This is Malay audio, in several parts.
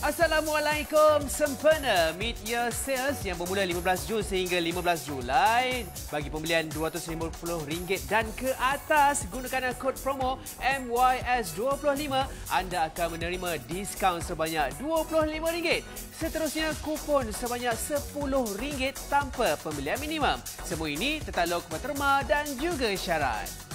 Assalamualaikum sempena mid-year sales yang bermula 15 Jun sehingga 15 Julai. Bagi pembelian RM250 dan ke atas gunakan kod promo MYS25, anda akan menerima diskaun sebanyak RM25. Seterusnya kupon sebanyak RM10 tanpa pembelian minimum. Semua ini tertakluk kepada dan juga syarat.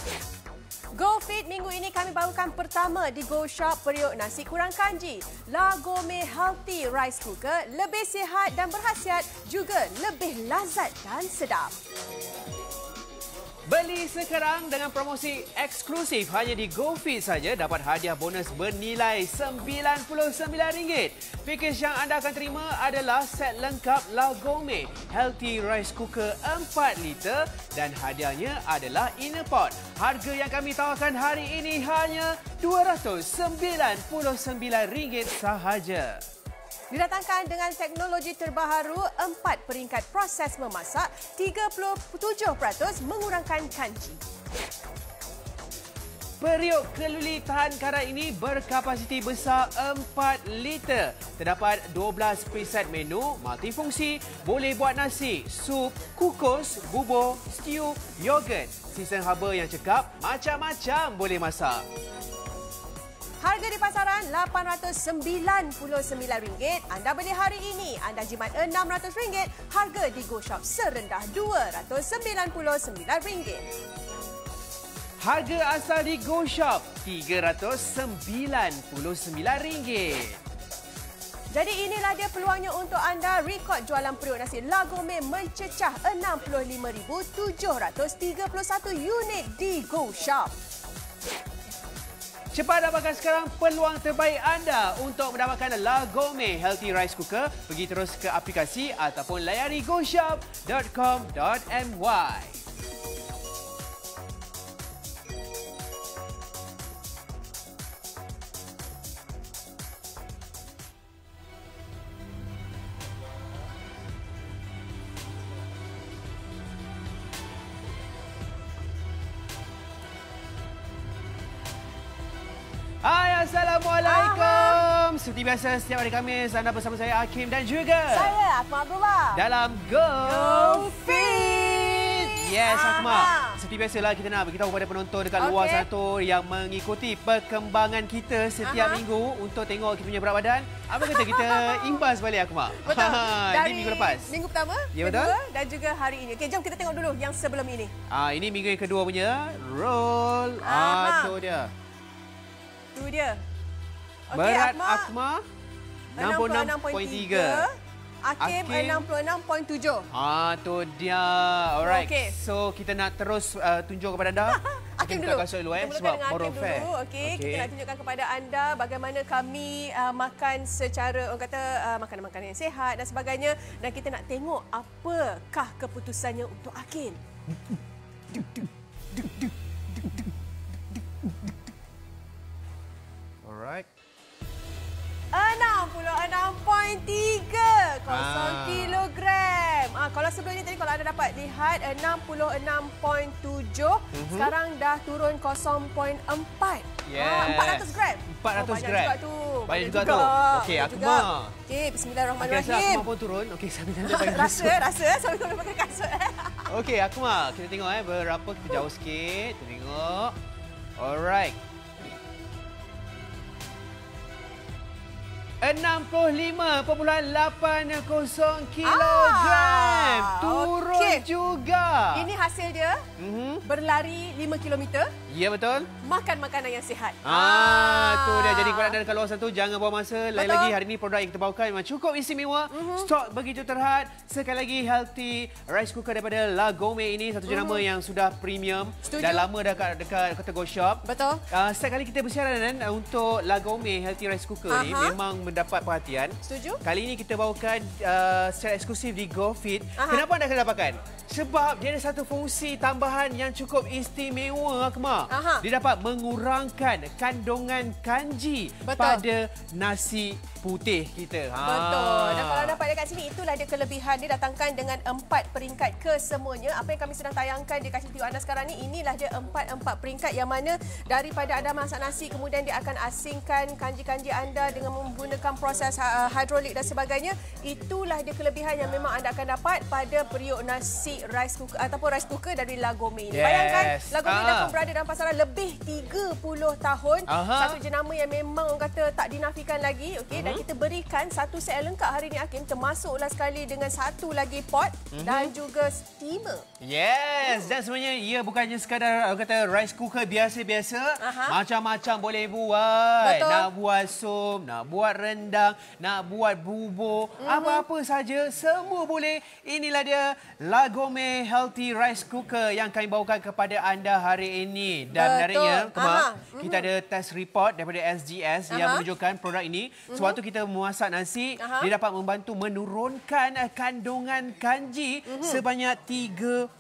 GoFit minggu ini kami bawakan pertama di Go Shop periuk nasi kurang kanji. La Gourmet Healthy Rice Cooker lebih sihat dan berkhasiat, juga lebih lazat dan sedap. Beli sekarang dengan promosi eksklusif hanya di GoFit saja dapat hadiah bonus bernilai RM99. Pakej yang anda akan terima adalah set lengkap La Gourmet Healthy Rice Cooker 4 liter dan hadiahnya adalah inner pot. Harga yang kami tawarkan hari ini hanya RM299 sahaja. Didatangkan dengan teknologi terbaru, 4 peringkat proses memasak, 37% mengurangkan kanji. Periuk keluli tahan karat ini berkapasiti besar 4 liter. Terdapat 12 preset menu multifungsi, boleh buat nasi, sup, kukus, bubur, stew, yogurt. Sistem haba yang cekap, macam-macam boleh masak. Harga di pasaran RM899. Anda beli hari ini, anda jimat RM600. Harga di Go Shop serendah RM299. Harga asal di Go Shop RM399. Jadi inilah dia peluangnya untuk anda rekod jualan periuk nasi La Gourmet mencecah 65,731 unit di Go Shop. Cepat dapatkan sekarang peluang terbaik anda untuk mendapatkan La Gourmet Healthy Rice Cooker. Pergi terus ke aplikasi ataupun layari goshop.com.my. Hai, Assalamualaikum. Seperti biasa, setiap hari Khamis anda bersama saya Hakim dan juga Saya Akmal Abdullah dalam GoFit. Yes, Akmal. Seperti biasalah kita nak beritahu kepada penonton dekat luar sana yang mengikuti perkembangan kita setiap minggu untuk tengok kita punya berat badan. Apa kata kita imbas balik, Akmal? Betul. Dari ini minggu lepas. Minggu pertama, ya, betul? kedua dan juga hari ini. Okey, jom kita tengok dulu yang sebelum ini. Ini minggu yang kedua punya. Roll. Itu dia. Itu dia. Berat Akmal 66.3. Hakim 66.7. Tu dia. Alright. Okey. So kita nak terus tunjuk kepada anda. Hakim dulu. Kasut dulu Sebab moral fair. Okey, kita nak tunjukkan kepada anda bagaimana kami makan secara orang kata makanan-makanan yang sihat dan sebagainya, dan kita nak tengok apakah keputusannya untuk Hakim. Alright. 66.3 kilogram. Kalau sebelum ini tadi kalau anda dapat lihat 66.7, sekarang dah turun 0.4. Yeah. 400 gram. 400 gram. Banyak juga tu. Okey, Akmal. Okey, bismillahirrahmanirrahim. Okey, Akmal pun turun. Okey, sambil kita pakai kasut. Rasa sambil kita pakai kasut. Okey, Akmal, kita tengok berapa, kita jauh sikit. Kita tengok. Alright. 65.80 kilogram. Turun juga. Ini hasil dia. Berlari 5 kilometer. Ya, betul. Makan makanan yang sihat. Tu dia. Jadi kepada anda dekat luar sana tu, jangan buang masa. Lain lagi, hari ini produk yang kita bawakan memang cukup istimewa. Stok begitu terhad. Sekali lagi, healthy rice cooker daripada La Gourmet ini. Satu jenama yang sudah premium. Setuju. Dah lama dekat kota Go Shop. Betul. Setiap kali kita bersiaran untuk La Gourmet healthy rice cooker ni memang mendapat perhatian. Setuju. Kali ini kita bawakan secara eksklusif di GoFit. Kenapa anda akan dapatkan? Sebab dia ada satu fungsi tambahan yang cukup istimewa, Akmal. Aha. Dia dapat mengurangkan kandungan kanji pada nasi putih kita. Betul. Dan kalau dapat dekat sini, itulah dia kelebihan. Dia datangkan dengan 4 peringkat kesemuanya. Apa yang kami sedang tayangkan di kaca TV anda sekarang ni, inilah dia 4 peringkat yang mana daripada anda masak nasi, kemudian dia akan asingkan kanji-kanji anda dengan menggunakan proses hidrolik dan sebagainya. Itulah dia kelebihan yang memang anda akan dapat pada periuk nasi rice cooker ataupun rice cooker dari La Gourmet ini. Bayangkan, La Gourmet dah pun berada dalam pasaran lebih 30 tahun. Satu jenama yang memang orang kata tak dinafikan lagi. Okey, dan kita berikan satu set yang lengkap hari ini, Hakim, termasuklah sekali dengan satu lagi pot dan juga steamer. Yes, dan sebenarnya ia bukannya sekadar kata rice cooker biasa-biasa. Macam-macam boleh buat. Betul. Nak buat sup, nak buat rendang, nak buat bubur, apa-apa saja semua boleh. Inilah dia La Gourmet Healthy Rice Cooker yang kami bawakan kepada anda hari ini. Dan menariknya, kita ada test report daripada SGS yang menunjukkan produk ini sewaktu kita memasak nasi, dia dapat membantu menurunkan kandungan kanji sebanyak 37%.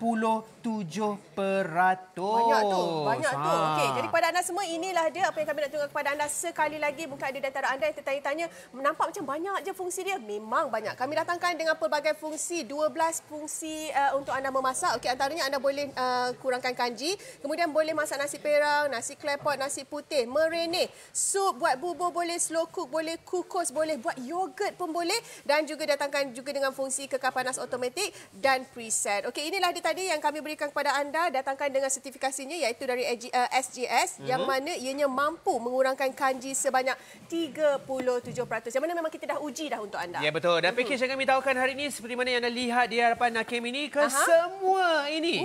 Banyak tu. Okey, jadi kepada anda semua, inilah dia apa yang kami nak tunjukkan kepada anda sekali lagi. Mungkin ada di antara anda yang tertanya-tanya, nampak macam banyak je fungsi dia. Memang banyak. Kami datangkan dengan pelbagai fungsi, 12 fungsi untuk anda memasak. Okey, antaranya anda boleh kurangkan kanji, kemudian boleh masak nasi perang, nasi klepot, nasi putih, merene, sup, buat bubur boleh, slow cook boleh, kukus boleh, buat yogurt pun boleh, dan juga datangkan juga dengan fungsi kekal panas automatik dan preset. Okey, inilah dia tadi yang kami berikan kepada anda, datangkan dengan sertifikasinya iaitu dari SGS yang mana ianya mampu mengurangkan kanji sebanyak 37%. Yang mana memang kita dah uji dah untuk anda. Ya, betul. Dan package yang kami tawarkan hari ini seperti mana yang anda lihat di hadapan Hakim ini, kesemua ini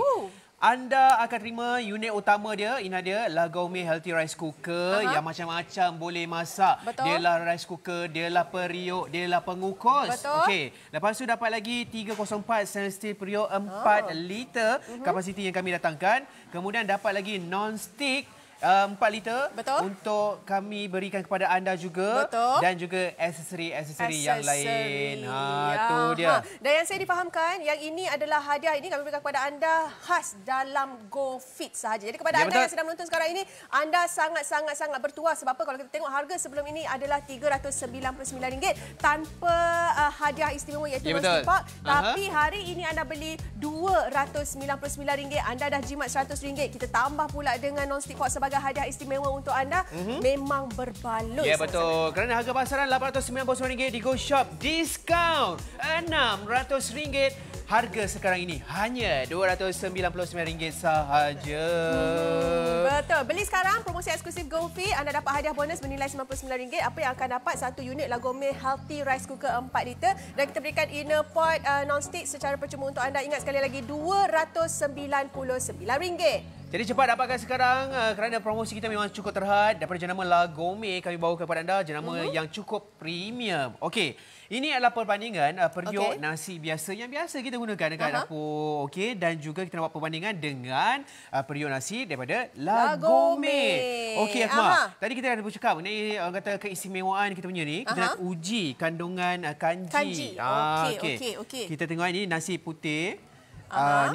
anda akan terima unit utama dia. Ini dia La Gourmet Healthy Rice Cooker yang macam-macam boleh masak. Dia lah rice cooker, dia lah periuk, dia lah pengukus. Okey. Lepas tu dapat lagi 304 stainless steel periuk 4 liter kapasiti yang kami datangkan. Kemudian dapat lagi non-stick 4 liter untuk kami berikan kepada anda juga. Dan juga aksesori-aksesori yang lain. Tu dia. Dan yang saya difahamkan, yang ini adalah hadiah ini kami berikan kepada anda khas dalam GoFit sahaja. Jadi kepada anda yang sedang menonton sekarang ini, anda sangat-sangat bertuah. Sebab apa? Kalau kita tengok harga sebelum ini adalah RM399 tanpa hadiah istimewa iaitu non-stick pot. Tapi hari ini anda beli RM299, anda dah jimat RM100. Kita tambah pula dengan non-stick pot sebagai hadiah istimewa untuk anda. Memang berbaloi. Ya, betul. Kerana harga pasaran RM899 di Go Shop, diskaun RM600. Harga sekarang ini hanya RM299 sahaja. Betul. Beli sekarang, promosi eksklusif GoFit, anda dapat hadiah bonus bernilai RM99. Apa yang akan dapat? Satu unit La Gourmet Healthy Rice Cooker 4 liter. Dan kita berikan inner pot non-stick secara percuma untuk anda. Ingat sekali lagi, RM299. Jadi cepat dapatkan sekarang kerana promosi kita memang cukup terhad. Daripada jenama La Gourmet, kami bawa kepada anda jenama yang cukup premium. Okey, ini adalah perbandingan periuk nasi biasa yang biasa kita gunakan dekat dapur. Okey, dan juga kita nak buat perbandingan dengan periuk nasi daripada La Gourmet. Okey, Akmal. Tadi kita dah bercakap mengenai kata keistimewaan kita punya ni. Kita nak uji kandungan kanji. Okey. Kita tengok ini nasi putih.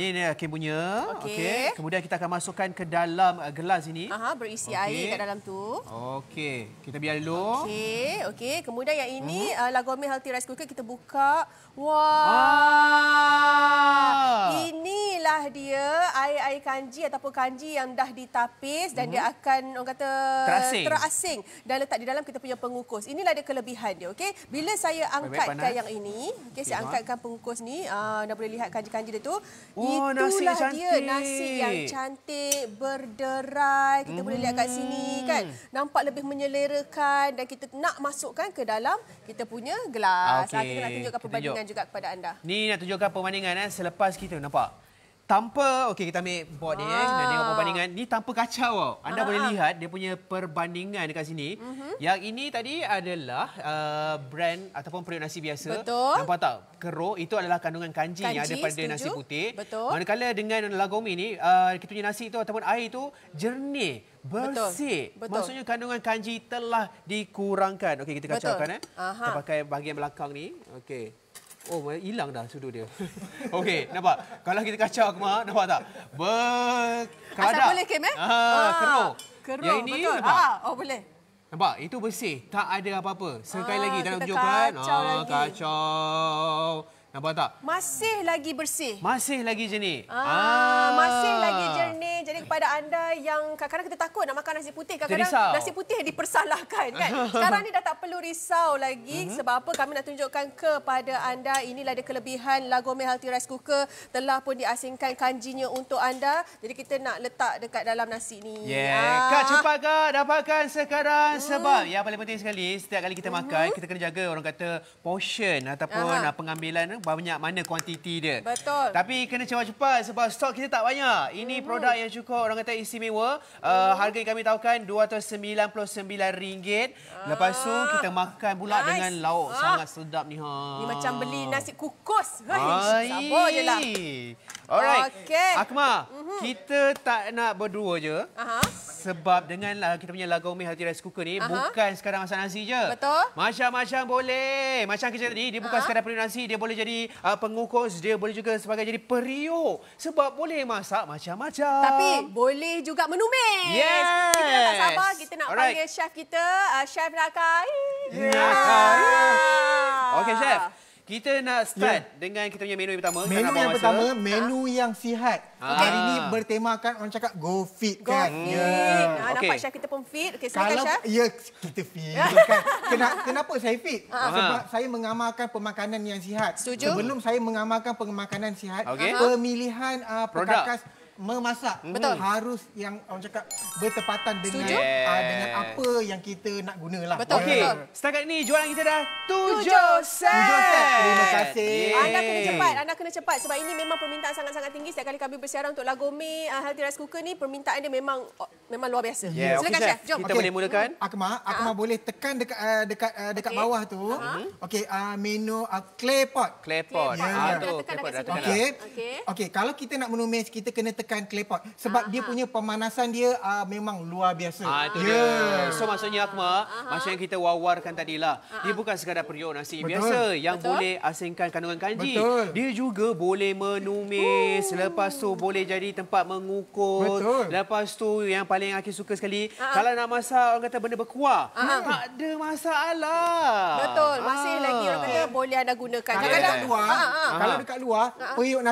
Ni Hakim punya. Okey. Kemudian kita akan masukkan ke dalam gelas ini. Berisi air kat dalam tu. Okey. Kita biar dulu. Okey. Kemudian yang ini La Gourmet Healthy Rice Cooker kita buka. Wah. Inilah dia air kanji ataupun kanji yang dah ditapis dan dia akan orang kata terasing dan letak di dalam kita punya pengukus. Inilah dia kelebihan dia. Okey. Bila saya angkatkan yang ini, saya angkatkan pengukus ni, anda boleh lihat kanji-kanji dia tu. Itulah dia nasi yang cantik, berderai. Kita boleh lihat kat sini kan. Nampak lebih menyelerakan dan kita nak masukkan ke dalam kita punya gelas. Kita nak tunjukkan perbandingan juga kepada anda. Ni nak tunjukkan perbandingan selepas kita nampak. Tanpa, okey kita ambil board ni dan tengok perbandingan. Ni tanpa kacau. Anda boleh lihat dia punya perbandingan dekat sini. Yang ini tadi adalah brand ataupun periuk nasi biasa. Nampak tak? Keruk itu adalah kandungan kanji yang ada pada nasi putih. Manakala dengan La Gourmet ni, kita punya nasi itu ataupun air itu jernih, bersih. Maksudnya kandungan kanji telah dikurangkan. Okey, kita kacaukan. Kita pakai bahagian belakang ni. Okey. Oh, hilang dah sudu dia. Okey, nampak? Kalau kita kacau Akmal, nampak tak? Berkeladak. Asal boleh, Kim, Keruh. Keruh, Yang ini, betul. nampak? Oh, boleh. Nampak? Itu bersih. Tak ada apa-apa. Sekali lagi, dah nak kita tunjukkan. kacau lagi. Kacau. Nampak tak? Masih lagi bersih. Masih lagi jernih. Masih lagi jernih. Jadi kepada anda yang kadang-kadang kita takut nak makan nasi putih. Kadang-kadang nasi putih dipersalahkan kan. Sekarang ni dah tak perlu risau lagi. Sebab apa kami nak tunjukkan kepada anda. Inilah dia kelebihan Lagomé Healthy Rice Cooker. Telah pun diasingkan kanjinya untuk anda. Jadi kita nak letak dekat dalam nasi ni. Kak, cepat Kak. Dapatkan sekarang. Sebab yang paling penting sekali, setiap kali kita makan, kita kena jaga orang kata portion ataupun pengambilan banyak mana kuantiti dia. Betul. Tapi kena cepat-cepat sebab stok kita tak banyak. Ini produk yang cukup orang kata istimewa. Harga yang kami tahukan RM299. Lepas tu kita makan pula dengan lauk sangat sedap ni. Ni macam beli nasi kukus. Sabar je lah. Alright. Okay. Akmal, kita tak nak berdua je. Sebab dengan kita punya Lagomé Healthy Rice Cooker ni bukan sekadar masak nasi je. Betul. Macam-macam boleh. Macam kerja tadi, dia bukan sekadar periuk nasi, dia boleh jadi pengukus, dia boleh juga sebagai jadi periuk. Sebab boleh masak macam-macam. Tapi boleh juga menumis. Yes. Kita tak sabar, kita nak panggil chef kita, Chef Nakai. Okey, Chef. Kita nak start dengan kita punya menu yang pertama. Menu yang pertama, menu yang sihat. Hari ini bertemakan orang cakap go fit kan. Nampak chef kita pun fit. Okey, silakan chef. Ya, kita fit. Kenapa saya fit? Sebab saya mengamalkan pemakanan yang sihat. Setuju. Sebelum saya mengamalkan pemakanan sihat, pemilihan perkakas memasak harus yang orang cakap bertepatan dengan apa yang kita nak gunalah. Betul. Okey, setakat ni jualan kita dah 7 set. Terima kasih. Anda kena cepat sebab ini memang permintaan sangat-sangat tinggi. Setiap kali kami bersiaran untuk Lagomé Healthy Rice Cooker ni, permintaan dia memang luar biasa. Silakan chef, jom. Kita boleh mulakan. Akmal boleh tekan dekat bawah tu. Okey, menu clay pot. Clay pot. Okey, kalau kita nak menumis, kita kena tekan clay pot sebab dia punya pemanasan dia memang luar biasa. So maksudnya Akmal, macam yang kita wawarkan tadilah, dia bukan sekadar periuk nasi biasa yang boleh asingkan kandungan kanji. Dia juga boleh menumis, lepas tu boleh jadi tempat mengukus. Lepas tu yang paling Aki suka sekali, kalau nak masak orang kata benda berkuah, tak ada masalah. Betul, masih lagi orang kata boleh anda gunakan. Kalau dekat luar, periuk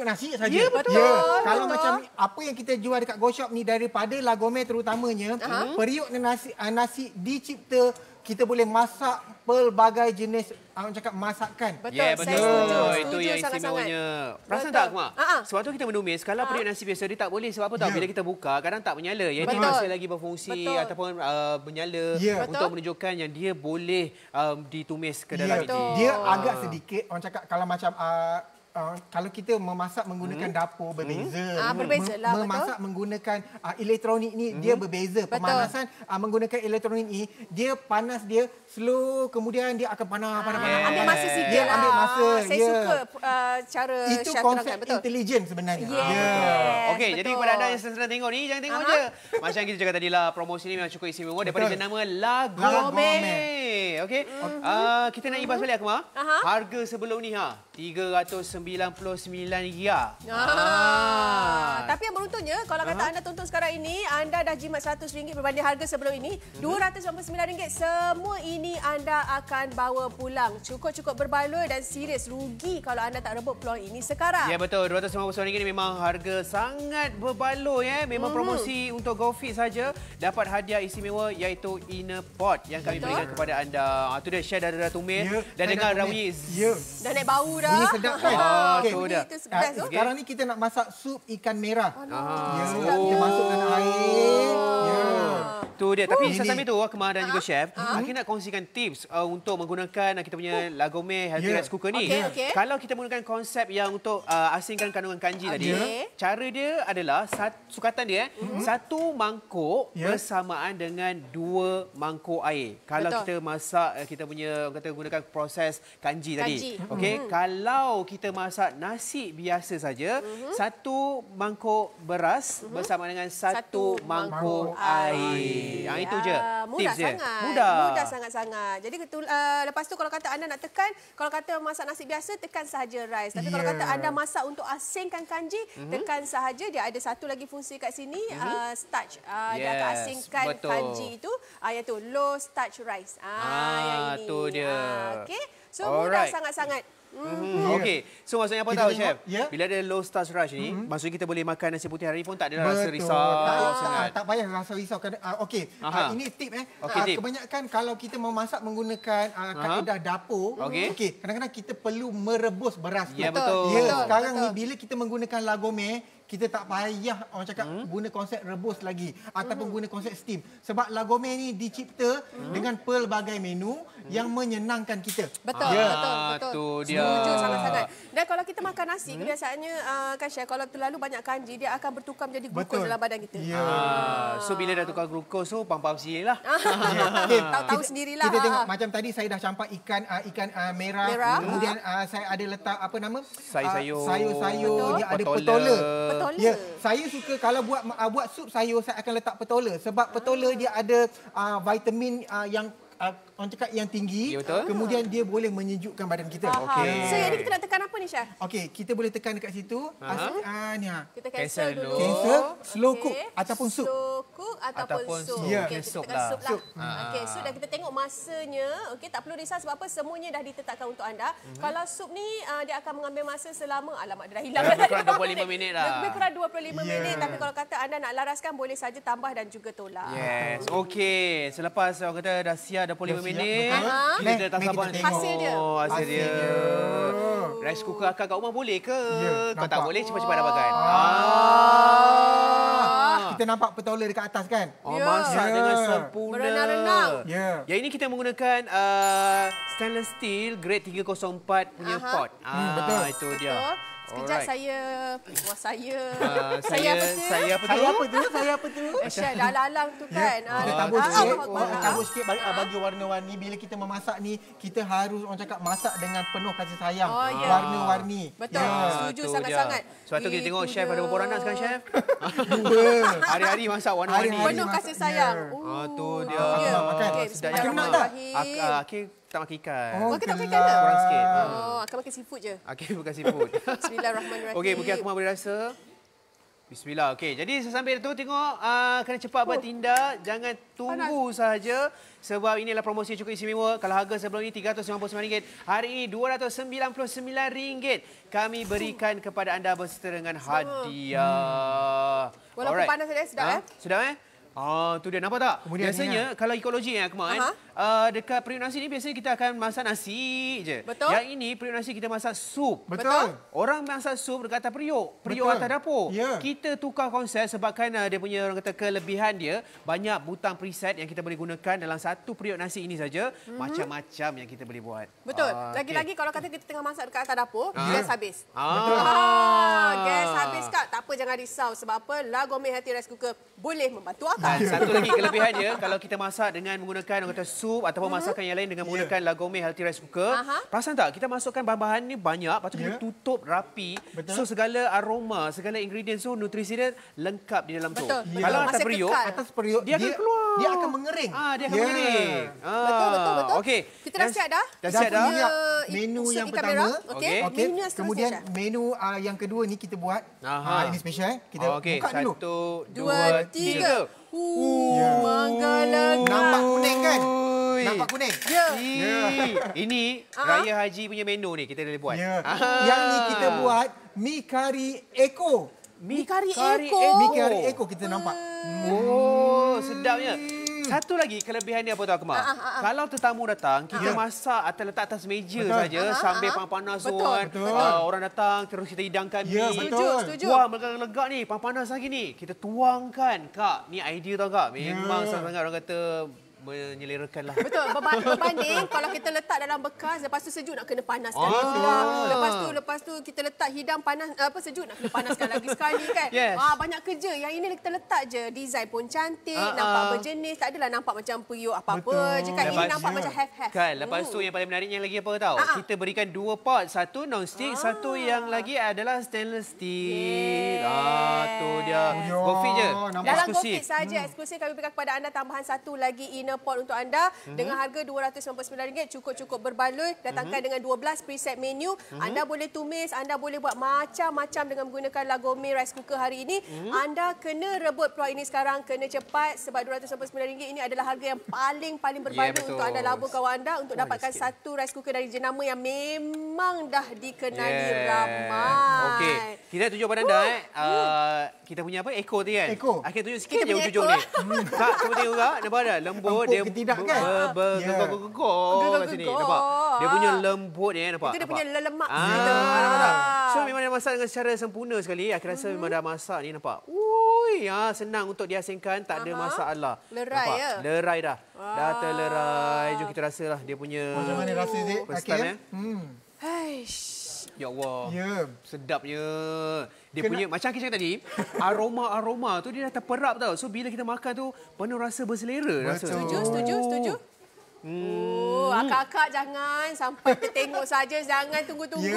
nasi saja. Ya, betul. Kalau macam apa yang kita jual dekat Go Shop ni daripada Lagomé terutamanya, periuk nasi dicipta kita boleh masak pelbagai jenis orang cakap masakan. Betul, betul. Setuju Itu yang istimewanya. Perasan tak Akmal? Sebab tu kita menumis, kalau periuk nasi biasa dia tak boleh. Sebab apa tahu? Bila kita buka, kadang tak menyala. Yang ini masih lagi berfungsi ataupun menyala untuk menunjukkan yang dia boleh ditumis ke dalam ini. Dia agak sedikit orang cakap kalau macam kalau kita memasak menggunakan dapur berbeza. Berbezalah, memasak menggunakan elektronik ni dia berbeza. Pemanasan menggunakan elektronik ni dia panas dia slow, kemudian dia akan panas. Ambil masa sikit lah. Ambil masa. Saya suka cara itu chef konsep terangkan. intelijen sebenarnya. Okey, jadi kepada anda yang sedang tengok ni, jangan tengok je. Macam kita cakap tadilah, promosi ni memang cukup istimewa daripada jenama Lagomé. Okey. Kita nak ibas balik Akmal. Harga sebelum ni RM399. Tapi yang beruntungnya, kalau kata anda tonton sekarang ini, anda dah jimat RM100 berbanding harga sebelum ini, RM299. Semua ini anda akan bawa pulang. Cukup-cukup berbaloi dan serius rugi kalau anda tak rebut peluang ini sekarang. Ya betul, RM299 ni memang harga sangat berbaloi. Memang promosi untuk GoFit saja dapat hadiah istimewa iaitu inner pot yang kami berikan kepada anda. Itu dia, Chef dah tumis dan dengar bunyi. Dah naik bau dah. Bunyi sedap kan? Itu best tu. Sekarang ni kita nak masak sup ikan merah. Kita masukkan air. Tu dia. Tapi sambil tu Akmal dan juga Chef, Aki nak kongsikan tips untuk menggunakan kita punya Lagomé Healthy Rice Cooker ni. Kalau kita menggunakan konsep yang untuk asingkan kandungan kanji tadi, cara dia adalah sukatan dia satu mangkuk bersamaan dengan 2 mangkuk air. Kalau kita masak kita punya kata gunakan proses kanji tadi. Okey, kalau kita masak nasi biasa saja, 1 mangkuk beras bersama dengan 1 mangkuk air. Itu je. Mudah Tips dia. sangat. Mudah. Mudah sangat-sangat. Jadi lepas tu kalau kata anda nak tekan, kalau kata masak nasi biasa, tekan sahaja rice. Tapi kalau kata anda masak untuk asingkan kanji, tekan sahaja. Dia ada satu lagi fungsi kat sini, starch. Dia akan asingkan kanji itu. Yang tu, low starch rice. Yang ini. Tu dia. Okey. So mudah sangat-sangat. Okey. So maksudnya apa tahu, Chef? Ya. Bila ada low starch rush ni, maksudnya kita boleh makan nasi putih hari pun tak ada rasa Betul. risau sangat. Tak payah rasa risau. Okey, ini tip Tip. Kebanyakan kalau kita memasak menggunakan kaedah dapur, okey, kadang-kadang kita perlu merebus beras tu. Ya, betul. Sekarang ni bila kita menggunakan lagome, kita tak payah orang cakap guna konsep rebus lagi ataupun guna konsep steam. Sebab lagome ni dicipta dengan pelbagai menu yang menyenangkan kita. Betul, betul. Tu dia. Setuju sangat-sangat. Dan kalau kita makan nasi, kebiasaannya kan Chef, kalau terlalu banyak kanji, dia akan bertukar menjadi glukos dalam badan kita. So bila dah tukar glukos tu, pam-pam sendiri lah. Tahu sendirilah. Kita tengok macam tadi saya dah campak ikan merah. Kemudian saya ada letak apa nama? Sayur-sayur. Dia ada petola. Ya, saya suka kalau buat sup sayur, saya akan letak petola sebab petola dia ada vitamin yang orang cakap yang tinggi. Kemudian dia boleh menyejukkan badan kita. So yang ni kita nak tekan apa ni, Chef? Okey, kita boleh tekan dekat situ. Ni Kita cancel dulu. Cancel, slow cook ataupun sup. Slow cook ataupun sup. Ya. Okey, kita tekan sup lah. Okey, so dah kita tengok masanya. Okey, tak perlu risau sebab apa, semuanya dah ditetapkan untuk anda. Kalau sup ni dia akan mengambil masa selama, alamak dah hilang. Lebih kurang 25 minit lah. Lebih kurang 25 minit. Tapi kalau kata anda nak laraskan, boleh saja tambah dan juga tolak. Yes. Okey, selepas orang kata dah siap 25 minit, kita tak sabar nak tengok hasil dia. Hasil dia. Rice cooker akak kat rumah boleh ke? Kalau tak boleh, cepat-cepat dapatkan. Kita nampak petola dekat atas kan? Masak dengan sempurna. Berenang-renang. Yang ini kita menggunakan stainless steel grade 304 punya pot. Betul. Itu dia. Sekejap saya Saya apa tu? Syed dah lalang tu kan. Kita tabur sikit bagi warna-warni. Bila kita memasak ni, kita harus orang cakap masak dengan penuh kasih sayang. Warna-warni. Betul. Setuju sangat-sangat. Sebab tu kita tengok chef ada berapa orang nak sekarang, chef? 2. Hari-hari masak warna-warni. Penuh kasih sayang. Tu dia. Makan. Bismillahirrahmanirrahim. Akhir tak makan ikan. Kita tak makan ikan ke? Kurang sikit. Akan makan seafood je. Akhir bukan seafood. Bismillahirrahmanirrahim. Okey, mungkin aku mahu berasa. Bismillah. Okey, jadi sesambil tu tengok kena cepat bertindak, jangan tunggu sahaja sebab inilah promosi cukup istimewa. Kalau harga sebelum ini RM399, hari ini RM299 kami berikan kepada anda berserta dengan hadiah. Walaupun panas saja, sedap Sedap tu dia, nampak tak? Kemudian Biasanya kalau ikut logik Akmal, dekat periuk nasi ni biasanya kita akan masak nasi je. Betul. Yang ini periuk nasi kita masak sup. Betul. Orang masak sup dekat atas periuk atas dapur. Kita tukar konsep sebabkan dia punya orang kata kelebihan dia, banyak butang preset yang kita boleh gunakan dalam satu periuk nasi ini saja. Macam-macam yang kita boleh buat. Betul. Lagi-lagi kalau kata kita tengah masak dekat atas dapur, gas habis. Betul. Gas habis Kak. Tak apa, jangan risau. Sebab apa? Lagome Healthy Rice Cooker boleh membantu akak. Dan satu lagi kelebihan dia, kalau kita masak dengan menggunakan orang kata sup ataupun masakan yang lain dengan menggunakan Lagome Healthy Rice Cooker, perasan tak? Kita masukkan bahan-bahan ni banyak, lepas tu kita tutup rapi. So segala aroma, segala ingredients tu, nutrisi dia lengkap di dalam tu. Kalau atas periuk, dia akan keluar. Dia akan mengering. Dia akan mengering. Betul. Okey. Kita dah siap dah? Dah siap dah. Menu yang pertama. Okey. Kemudian menu yang kedua ni kita buat. Ini special. Kita buka dulu. 1, 2, 3. Mangga lega. Nampak kuning kan? Nampak kuning? Ini Raya Haji punya menu ni kita boleh buat. Yang ni kita buat mi kari Eko. Mi kari Eko kita nampak. Sedapnya. Satu lagi kelebihan dia apa tahu Akmal? Kalau tetamu datang, kita masak atau letak atas meja saja sambil panas-panas orang datang terus kita hidangkan mi. Setuju. Wah, melegak ni, panas lagi ni. Kita tuangkan. Kak, ni idea tau Kak. Memang sangat-sangat orang kata menyelerakan lah. Betul. Berbanding kalau kita letak dalam bekas, lepas tu sejuk nak kena panaskan pula. Lepas tu kita letak hidang panas, sejuk nak kena panaskan lagi sekali kan. Yes. Banyak kerja. Yang ini kita letak je. Design pun cantik, nampak berjenis. Tak adalah nampak macam periuk apa-apa je kan. Ini nampak macam have-have. Kan, lepas tu yang paling menariknya lagi apa tahu? Kita berikan 2 pot. Satu non-stick, satu yang lagi adalah stainless steel. Tu dia. GoFit je. Dalam GoFit saja eksklusif kami berikan kepada anda tambahan satu lagi inner pot untuk anda dengan harga RM299. Cukup berbaloi. Datangkan dengan 12 preset menu. Anda boleh tumis, anda boleh buat macam-macam dengan menggunakan Lagome rice cooker hari ini. Anda kena rebut peluang ini sekarang, kena cepat sebab RM299 ini adalah harga yang paling berbaloi untuk anda labur kawan anda untuk dapatkan satu rice cooker dari jenama yang memang dah dikenali ramai. Okey, kita tunjuk pada anda kita punya apa? Echo tu kan? Echo. Kita tunjuk sikit je ujung ni. Tak, cuba tengok tak? Nampak tak? Lembut dia. Tidak kan? Bergegor kat sini. Nampak? Dia punya lembut ni, nampak? Itu dia punya lemak. So memang dia masak dengan secara sempurna sekali. Aku rasa memang dah masak ni, nampak? Senang untuk diasingkan, tak ada masalah. Lerai ya? Lerai dah. Dah terlerai. Jom kita rasalah dia punya. Macam mana rasa Zik? Okey. Haish. Ya Allah. Ya. Sedapnya. Dia punya macam kita cakap tadi, aroma tu dia dah terperap tau. So bila kita makan tu penuh rasa berselera. Setuju. Akak-akak jangan sampai tertengok saja, jangan tunggu-tunggu.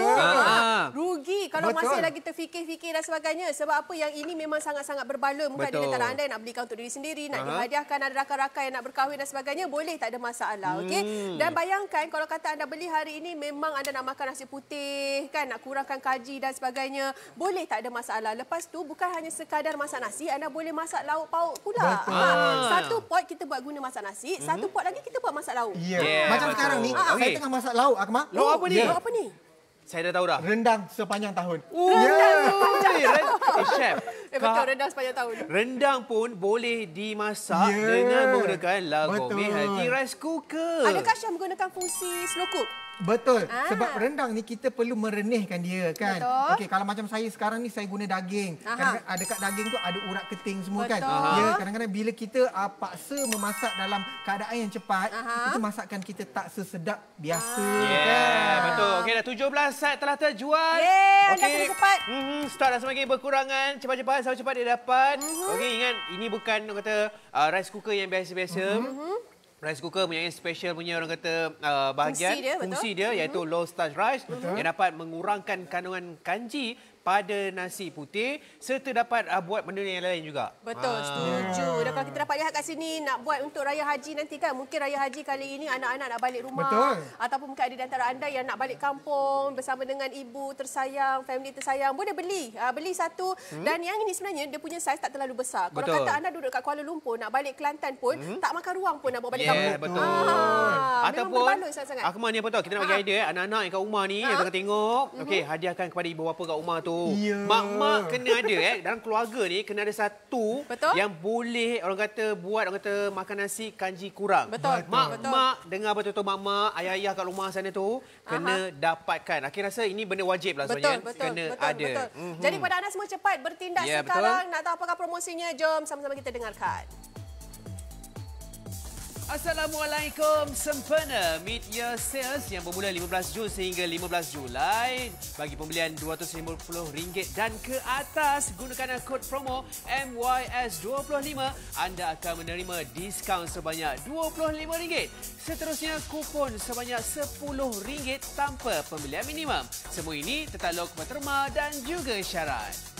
Rugi kalau masih lagi terfikir-fikir dan sebagainya. Sebab apa, yang ini memang sangat-sangat berbaloi. Mungkin ada di antara anda yang nak belikan untuk diri sendiri, nak dihadiahkan, ada rakan-rakan yang nak berkahwin dan sebagainya, boleh, tak ada masalah. Okey. Dan bayangkan kalau kata anda beli hari ini memang anda nak makan nasi putih kan, nak kurangkan kaji dan sebagainya, boleh, tak ada masalah. Lepas tu bukan hanya sekadar masak nasi, anda boleh masak lauk pauk pula. Satu pot kita buat guna masak nasi, satu pot lagi kita buat masak lauk. Macam sekarang ni, saya tengah masak lauk, Akmal. Lauk apa ni? Lauk apa ni? Saya dah tahu dah. Rendang sepanjang tahun. Chef. Betul, rendang sepanjang tahun. Rendang pun boleh dimasak dengan menggunakan Lagome Healthy Rice Cooker. Adakah Syah menggunakan fungsi slow cook? Betul. Sebab rendang ni kita perlu merenihkan dia kan. Okey, kalau macam saya sekarang ni saya guna daging. Kadang-kadang ada kat daging tu ada urat keting semua kan. Ya, kadang-kadang bila kita paksa memasak dalam keadaan yang cepat, itu masakan kita tak sesedap biasa kan. Betul. Okey, dah 17 set telah terjual. Anda kena cepat. Stok dah semakin berkurangan. Cepat-cepat, sampai cepat dia dapat. Okey, ingat ini bukan orang kata rice cooker yang biasa-biasa. Rice cooker punya special punya orang kata bahagian fungsi dia iaitu low starch rice yang dapat mengurangkan kandungan kanji pada nasi putih serta dapat buat benda yang lain juga. Betul, setuju. Dan kalau kita dapat lihat kat sini nak buat untuk Raya Haji nanti kan, mungkin Raya Haji kali ini anak-anak nak balik rumah. Ataupun mungkin ada di antara anda yang nak balik kampung bersama dengan ibu tersayang, family tersayang, boleh beli. Beli satu. Dan yang ini sebenarnya dia punya saiz tak terlalu besar. Kalau kata anda duduk kat Kuala Lumpur nak balik Kelantan pun tak makan ruang pun nak bawa balik kampung. Betul. Ataupun Akmal ni apa tahu, kita nak bagi idea anak-anak yang kat rumah ni yang tengah tengok, okey, hadiahkan kepada ibu bapa kat rumah tu. Mak-mak kena ada dalam keluarga ni kena ada satu yang boleh orang kata buat makan nasi kanji kurang. Mak-mak dengar betul-betul mak-mak, ayah-ayah kat rumah sana tu kena dapatkan. Akhir rasa ini benda wajib lah sebenarnya. Kena ada. Jadi pada anda semua cepat bertindak sekarang. Nak tahu apakah promosinya? Jom sama-sama kita dengarkan. Assalamualaikum sempena mid-year sales yang bermula 15 Jun sehingga 15 Julai. Bagi pembelian RM250 dan ke atas gunakan kod promo MYS25, anda akan menerima diskaun sebanyak RM25. Seterusnya kupon sebanyak RM10 tanpa pembelian minimum. Semua ini tertakluk berterma dan juga syarat.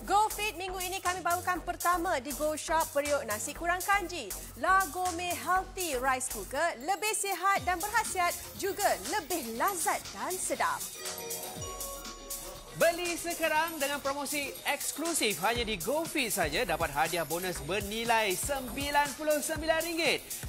GoFit minggu ini kami bawakan pertama di Go Shop periuk nasi kurang kanji. Lagome Healthy Rice Cooker, lebih sihat dan berkhasiat, juga lebih lazat dan sedap. Beli sekarang dengan promosi eksklusif hanya di GoFit saja dapat hadiah bonus bernilai RM99.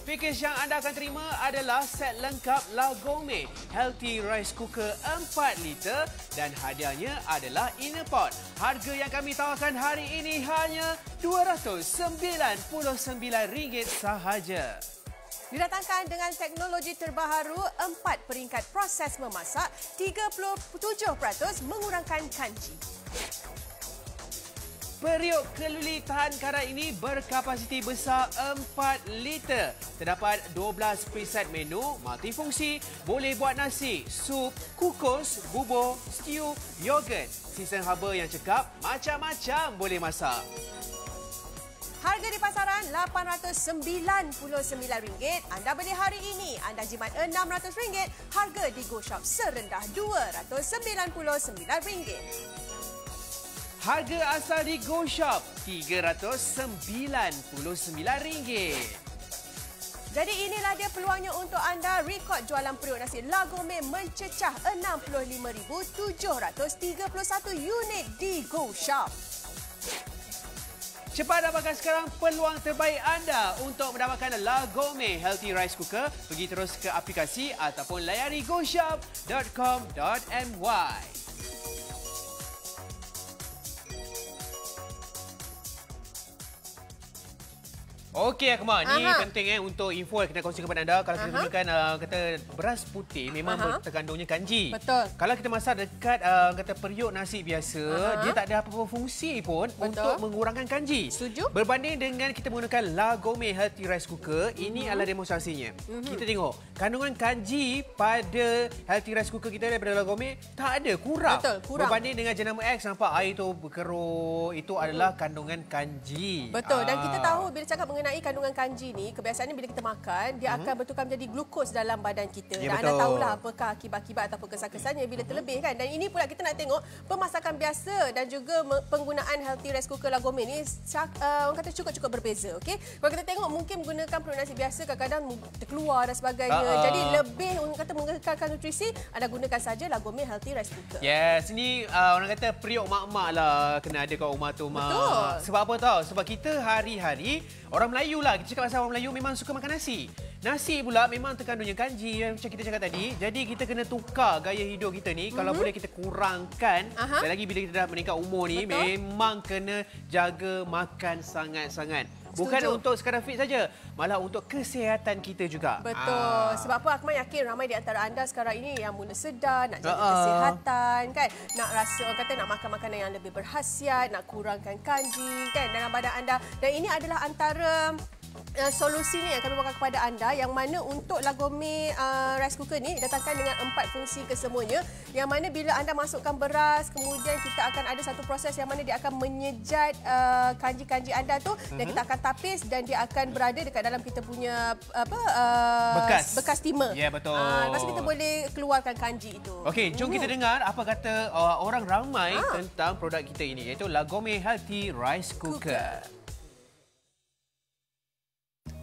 Package yang anda akan terima adalah set lengkap Lagome Healthy Rice Cooker 4 liter dan hadiahnya adalah inner pot. Harga yang kami tawarkan hari ini hanya RM299 sahaja. Didatangkan dengan teknologi terbaru, 4 peringkat proses memasak, 37% mengurangkan kanji. Periuk keluli tahan karat ini berkapasiti besar 4 liter. Terdapat 12 preset menu, multifungsi, boleh buat nasi, sup, kukus, bubur, stew, yogurt. Sistem haba yang cekap, macam-macam boleh masak. Harga di pasaran RM899. Anda beli hari ini, anda jimat RM600. Harga di Go Shop serendah RM299. Harga asal di Go Shop RM399. Jadi inilah dia peluangnya untuk anda rekod jualan periuk nasi Lagomé mencecah 65,731 unit di Go Shop. Cepat dapatkan sekarang peluang terbaik anda untuk mendapatkan Lagomé Healthy Rice Cooker. Pergi terus ke aplikasi ataupun layari goshop.com.my. Okey Akmal, ni penting untuk info yang kita kongsikan kepada anda. Kalau kita gunakan kata beras putih memang terkandungnya kanji. Betul. Kalau kita masak dekat kata periuk nasi biasa, dia tak ada apa-apa fungsi pun untuk mengurangkan kanji. Setuju. Berbanding dengan kita menggunakan Lagomé Healthy Rice Cooker, ini adalah demonstrasinya. Kita tengok kandungan kanji pada Healthy Rice Cooker kita daripada Lagomé tak ada, kurang. Betul, kurang. Berbanding dengan jenama X, nampak air tu berkerut, itu adalah kandungan kanji. Betul, dan kita tahu bila cakap mengenai kandungan kanji ni, kebiasaannya bila kita makan, dia akan bertukar menjadi glukos dalam badan kita. Ya, dan betul. anda tahulah apakah akibat-akibat ataupun kesan-kesannya bila terlebih kan. Dan ini pula kita nak tengok pemasakan biasa dan juga penggunaan Healthy Rice Cooker Lagomé ni orang kata cukup-cukup berbeza. Okey, kalau kita tengok mungkin menggunakan periuk nasi biasa kadang-kadang terkeluar dan sebagainya. Jadi lebih orang kata mengekalkan nutrisi, anda gunakan saja Lagomé Healthy Rice Cooker. Yes, ni orang kata periuk mak-mak lah kena ada kat rumah tu, Mak. Betul. Sebab apa tahu? Sebab kita hari-hari orang Melayu lah. Kita cakap pasal orang Melayu memang suka makan nasi. Nasi pula memang terkandungnya kanji yang macam kita cakap tadi. Jadi kita kena tukar gaya hidup kita ni. Kalau boleh kita kurangkan. Dan lagi bila kita dah meningkat umur ni, memang kena jaga makan sangat-sangat. Bukan untuk sekadar fit saja, malah untuk kesihatan kita juga. Betul. Sebab apa, Akmal yakin ramai di antara anda sekarang ini yang mula sedar, nak jaga kesihatan, kan? Nak rasa, orang kata nak makan makanan yang lebih berkhasiat, nak kurangkan kanji, kan, dalam badan anda. Dan ini adalah antara solusi ni yang kami bawakan kepada anda, yang mana untuk Lagomé rice cooker ni datangkan dengan 4 fungsi kesemuanya, yang mana bila anda masukkan beras, kemudian kita akan ada satu proses yang mana dia akan menyejat kanji-kanji anda tu, dan kita akan tapis dan dia akan berada dekat dalam kita punya bekas steamer. Ya, betul. Lepas tu kita boleh keluarkan kanji itu. Okey, jom kita dengar apa kata orang ramai tentang produk kita ini, iaitu Lagomé Healthy Rice Cooker.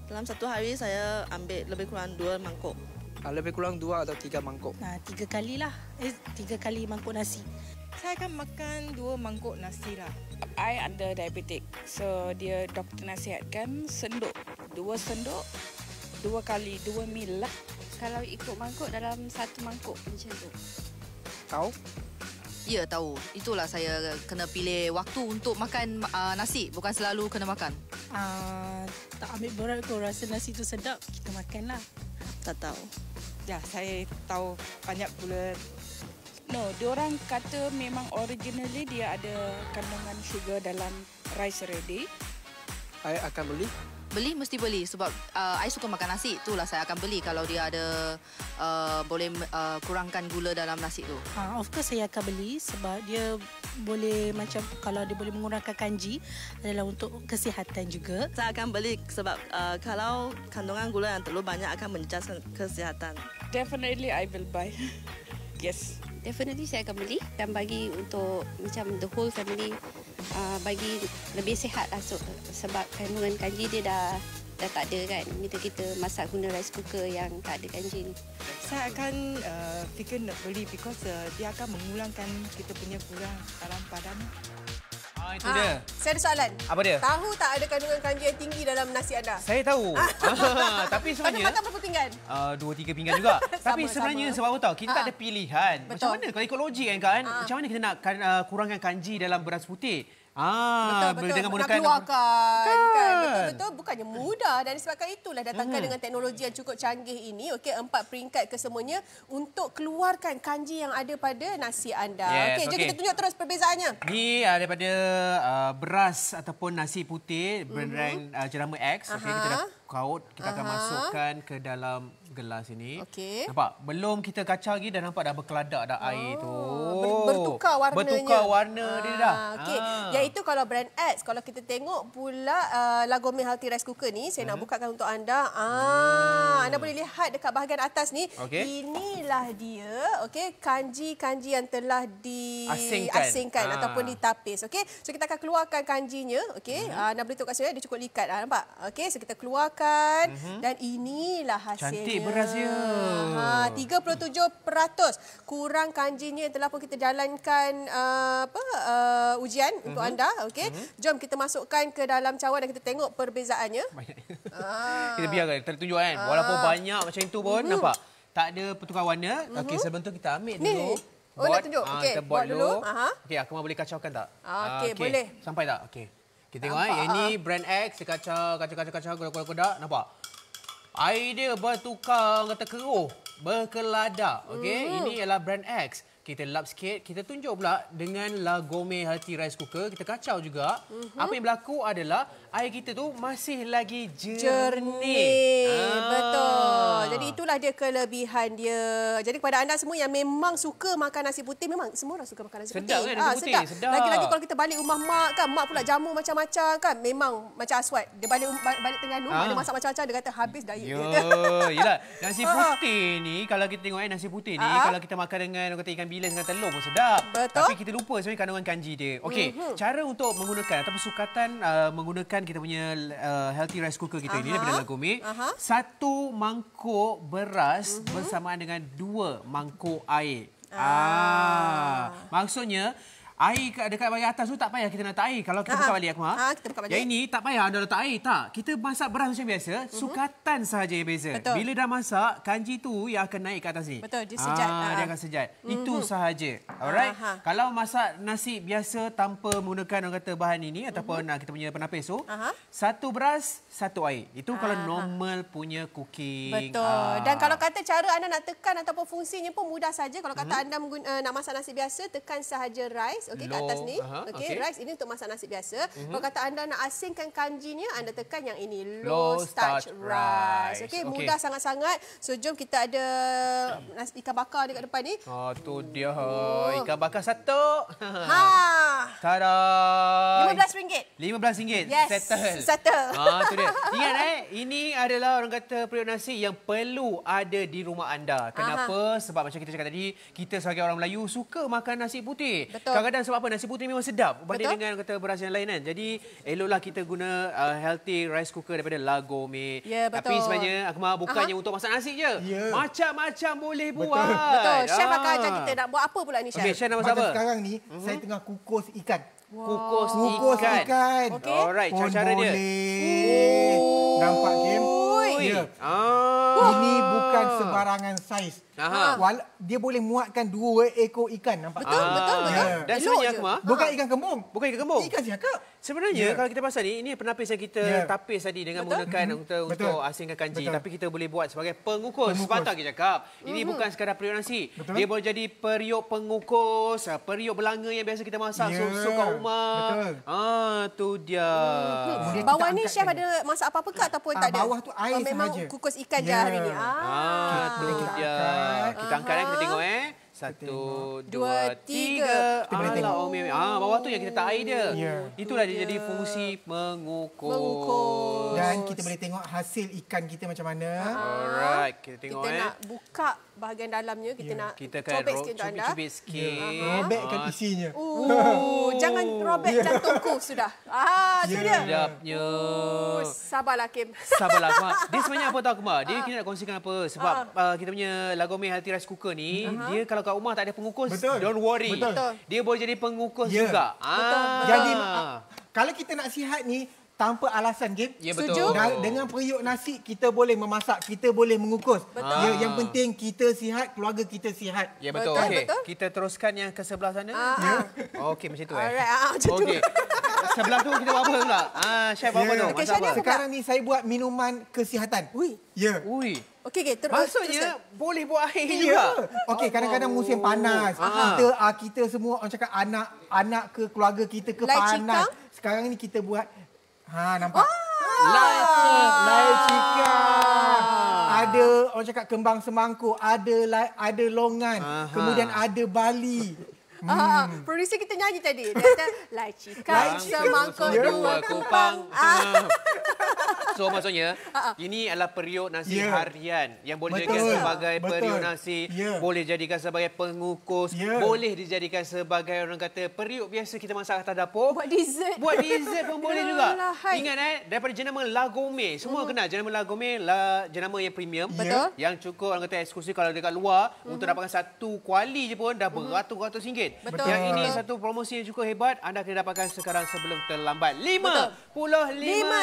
Dalam satu hari saya ambil lebih kurang 2 mangkuk. Lebih kurang 2 atau 3 mangkuk. 3 kali lah. 3 kali mangkuk nasi. Saya akan makan 2 mangkuk nasi lah. I ada diabetik. So dia doktor nasihatkan senduk. 2 senduk, 2 kali 2 mil lah. Kalau ikut mangkuk dalam 1 mangkuk macam tu. Tahu? Ya, tahu. Itulah saya kena pilih waktu untuk makan nasi. Bukan selalu kena makan. Tak ambil berat kau rasa nasi tu sedap, kita makan lah. Tak tahu. Ya, saya tahu banyak pula. No, diorang kata memang originally dia ada kandungan sugar dalam rice ready. Saya akan beli. Beli mesti beli sebab I suka makan nasi. Itulah saya akan beli kalau dia ada boleh kurangkan gula dalam nasi tu. Of course saya akan beli sebab dia boleh macam kalau dia boleh mengurangkan kanji adalah untuk kesihatan juga. Saya akan beli sebab kalau kandungan gula yang terlalu banyak akan menjejaskan kesihatan. Definitely I will buy. Yes. Definitely saya akan beli dan bagi untuk macam the whole family bagi lebih sihat lah sebab kandungan kanji dia dah tak ada kan. Bila kita masak guna rice cooker yang tak ada kanji ni. Saya akan fikir nak beli because dia akan mengurangkan kita punya kurang dalam badan. Itu dia. Saya ada soalan. Apa dia? Tahu tak ada kandungan kanji yang tinggi dalam nasi anda? Saya tahu. Tapi sebenarnya makan berapa pinggan? 2-3 pinggan juga. Tapi sebenarnya sebab apa tahu? Kita tak ada pilihan. Betul. Macam mana kalau ikut logik kan? Macam mana kita nak kurangkan kanji dalam beras putih? Betul. dengan Nak menggunakan keluarkan kan. Betul-betul bukannya mudah dan disebabkan itulah datangkan dengan teknologi yang cukup canggih ini, okey, 4 peringkat kesemuanya untuk keluarkan kanji yang ada pada nasi anda. Okey, jom kita tunjuk terus perbezaannya. Ni daripada beras ataupun nasi putih brand jenama X. Okey, kita dah kaut, kita akan masukkan ke dalam gelas ini. Okey. Nampak? Belum kita kacau lagi dah nampak dah berkeladak dah air tu. Bertukar warnanya. Bertukar warna dia dah. Okey. Iaitu kalau brand X, kalau kita tengok pula Lagome Healthy Rice Cooker ni, saya nak bukakan untuk anda. Anda boleh lihat dekat bahagian atas ni. Inilah dia, okey, kanji-kanji yang telah diasingkan ataupun ditapis. Okey. So kita akan keluarkan kanjinya, okey. Anda boleh tengok kat sini dia cukup likat nampak. Okey, so kita keluarkan dan inilah hasilnya. Cantik beras dia. 37% kurang kanjinya yang telah pun kita jalankan ujian untuk anda. Okey. Jom kita masukkan ke dalam cawan dan kita tengok perbezaannya. Kita biarkan kita tunjuk kan. Walaupun banyak macam itu pun nampak tak ada pertukar warna. Okey, sebelum tu kita ambil dulu. Nak tunjuk. Okey, kita buat dulu. Okey, aku boleh kacaukan tak? Okey, boleh. Sampai tak? Okey. Kita tengok yang ini brand X, dia kacau, kodak-kodak, nampak? Air dia bertukar, kata keruh, berkeladak. Okey, ini ialah brand X. Kita lap sikit, kita tunjuk pula dengan Lagome Healthy Rice Cooker. Kita kacau juga. Apa yang berlaku adalah air kita tu masih lagi jernih. Betul. Jadi itulah dia kelebihan dia. Jadi kepada anda semua yang memang suka makan nasi putih, memang semua orang suka makan nasi putih. Sedap kan nasi putih? Sedap. Lagi-lagi kalau kita balik rumah mak kan, mak pula jamu macam-macam kan. Memang macam Aswad. Dia balik Terengganu, dia masak macam-macam, dia kata habis diet dia. Yelah, nasi putih ni, kalau kita tengok nasi putih ni, kalau kita makan dengan ikan bilis dengan telur pun sedap. Betul. Tapi kita lupa sebenarnya kandungan kanji dia. Okey, cara untuk menggunakan ataupun sukatan menggunakan kita punya healthy rice cooker kita ini daripada Lagome, 1 mangkuk beras bersamaan dengan 2 mangkuk air. Maksudnya air dekat bahagian atas tu tak payah kita nak letak air. Kalau kita buka balik aku kita buka balik. Yang ini tak payah anda letak air tak. Kita masak beras macam biasa, sukatan sahaja yang beza. Betul. Bila dah masak, kanji tu yang akan naik ke atas ni. Betul, dia sejat. Dia akan sejat. Itu sahaja. Alright. Kalau masak nasi biasa tanpa menggunakan orang kata bahan ini ataupun kita punya penapis tu, 1 beras, 1 air. Itu kalau normal punya cooking. Betul. Dan kalau kata cara anda nak tekan ataupun fungsinya pun mudah saja. Kalau kata anda nak masak nasi biasa, tekan sahaja rice. Okey, kat atas ni. Okey, rice ini untuk masak nasi biasa. Kalau kata anda nak asingkan kanjinya, anda tekan yang ini, low starch rice. Okey, mudah sangat-sangat. So jom kita ada nasi ikan bakar dekat depan ni. Tu dia. Ikan bakar 1. Tada. RM15. RM15. Yes. Settle. Tu dia. Ingat ini adalah orang kata periuk nasi yang perlu ada di rumah anda. Kenapa? Sebab macam kita cakap tadi, kita sebagai orang Melayu suka makan nasi putih. Kadang-kadang sebab apa? Nasi putih memang sedap berbanding dengan kata beras yang lain kan. Jadi eloklah kita guna healthy rice cooker daripada Lagome. Tapi sebenarnya Akmal bukannya untuk masak nasi je. Macam-macam boleh buat. Betul. Chef akan ajar kita nak buat apa pula ni, Chef? Okey, Chef nak masak apa? Sekarang ni saya tengah kukus ikan. Kukus ikan. Alright, cara dia. Nampak Kim? Ini bukan sebarangan saiz. Dia boleh muatkan 2 ekor ikan, nampak? Betul. Dan sebenarnya Akmal, bukan ikan kembung. Ikan siakap. Sebenarnya kalau kita pasal ini penapis yang kita tapis tadi dengan menggunakan untuk asingkan kanji. Tapi kita boleh buat sebagai pengukus. Sepatah kita cakap. Ini bukan sekadar periuk nasi. Dia boleh jadi periuk pengukus, periuk belanga yang biasa kita masak sup kat rumah. Tu dia. Bawah ni Chef ada masak apa-apa ke ataupun tak ada? Bawah tu air sahaja. Memang kukus ikan je hari ni. Tu dia. Kita angkat kita tengok 1, 2, 3. Kita boleh tengok. Bawah tu yang kita tak air dia. Itulah dia jadi fungsi mengukus. Dan kita boleh tengok hasil ikan kita macam mana. Alright, kita tengok kita nak buka bahagian dalamnya, kita nak cobek sikit untuk anda. Cubit sikit. Robekkan isinya. Jangan robek jantungku sudah. Tu dia. Sedapnya. Sabarlah Kim. Sabarlah Akmal. Dia sebenarnya apa tahu Akmal? Dia kita nak kongsikan apa? Sebab kita punya Lagome Healthy Rice Cooker ni, dia kalau kat rumah tak ada pengukus, don't worry. Dia boleh jadi pengukus juga. Jadi kalau kita nak sihat ni tanpa alasan, Kim. Betul. Dengan periuk nasi kita boleh memasak, kita boleh mengukus. Yang penting kita sihat, keluarga kita sihat. Betul. Okey. Kita teruskan yang ke sebelah sana. Okey, macam tu Alright, macam tu. sebelah tu kita buat apa pula? Chef buat apa tu? Okey, Masak apa? Sekarang ni saya buat minuman kesihatan. Ui. Ya. Ui. Okey, Maksudnya boleh buat air Ya. juga. Okey, kadang-kadang musim panas. Kita semua orang cakap anak ke keluarga kita ke Lai panas. cikang? Sekarang ni kita buat nampak? Lai cikang. Ada orang cakap kembang semangkuk, ada longan, kemudian ada bali. Producer kita nyanyi tadi. Dia kata, lai cikang semangkuk dua kupang. So maksudnya ini adalah periuk nasi harian yang boleh dijadikan sebagai periuk nasi, boleh dijadikan sebagai pengukus, boleh dijadikan sebagai orang kata periuk biasa kita masak atas dapur. Buat dessert. Buat dessert pun boleh juga. Hai. Ingat daripada jenama La Gourmet. Semua kenal jenama La Gourmet, jenama yang premium. Betul. Yang cukup orang kata eksklusif kalau dekat luar untuk dapatkan satu kuali je pun dah beratus-ratus ringgit. Betul. Yang ini satu promosi yang cukup hebat, anda kena dapatkan sekarang sebelum terlambat. 55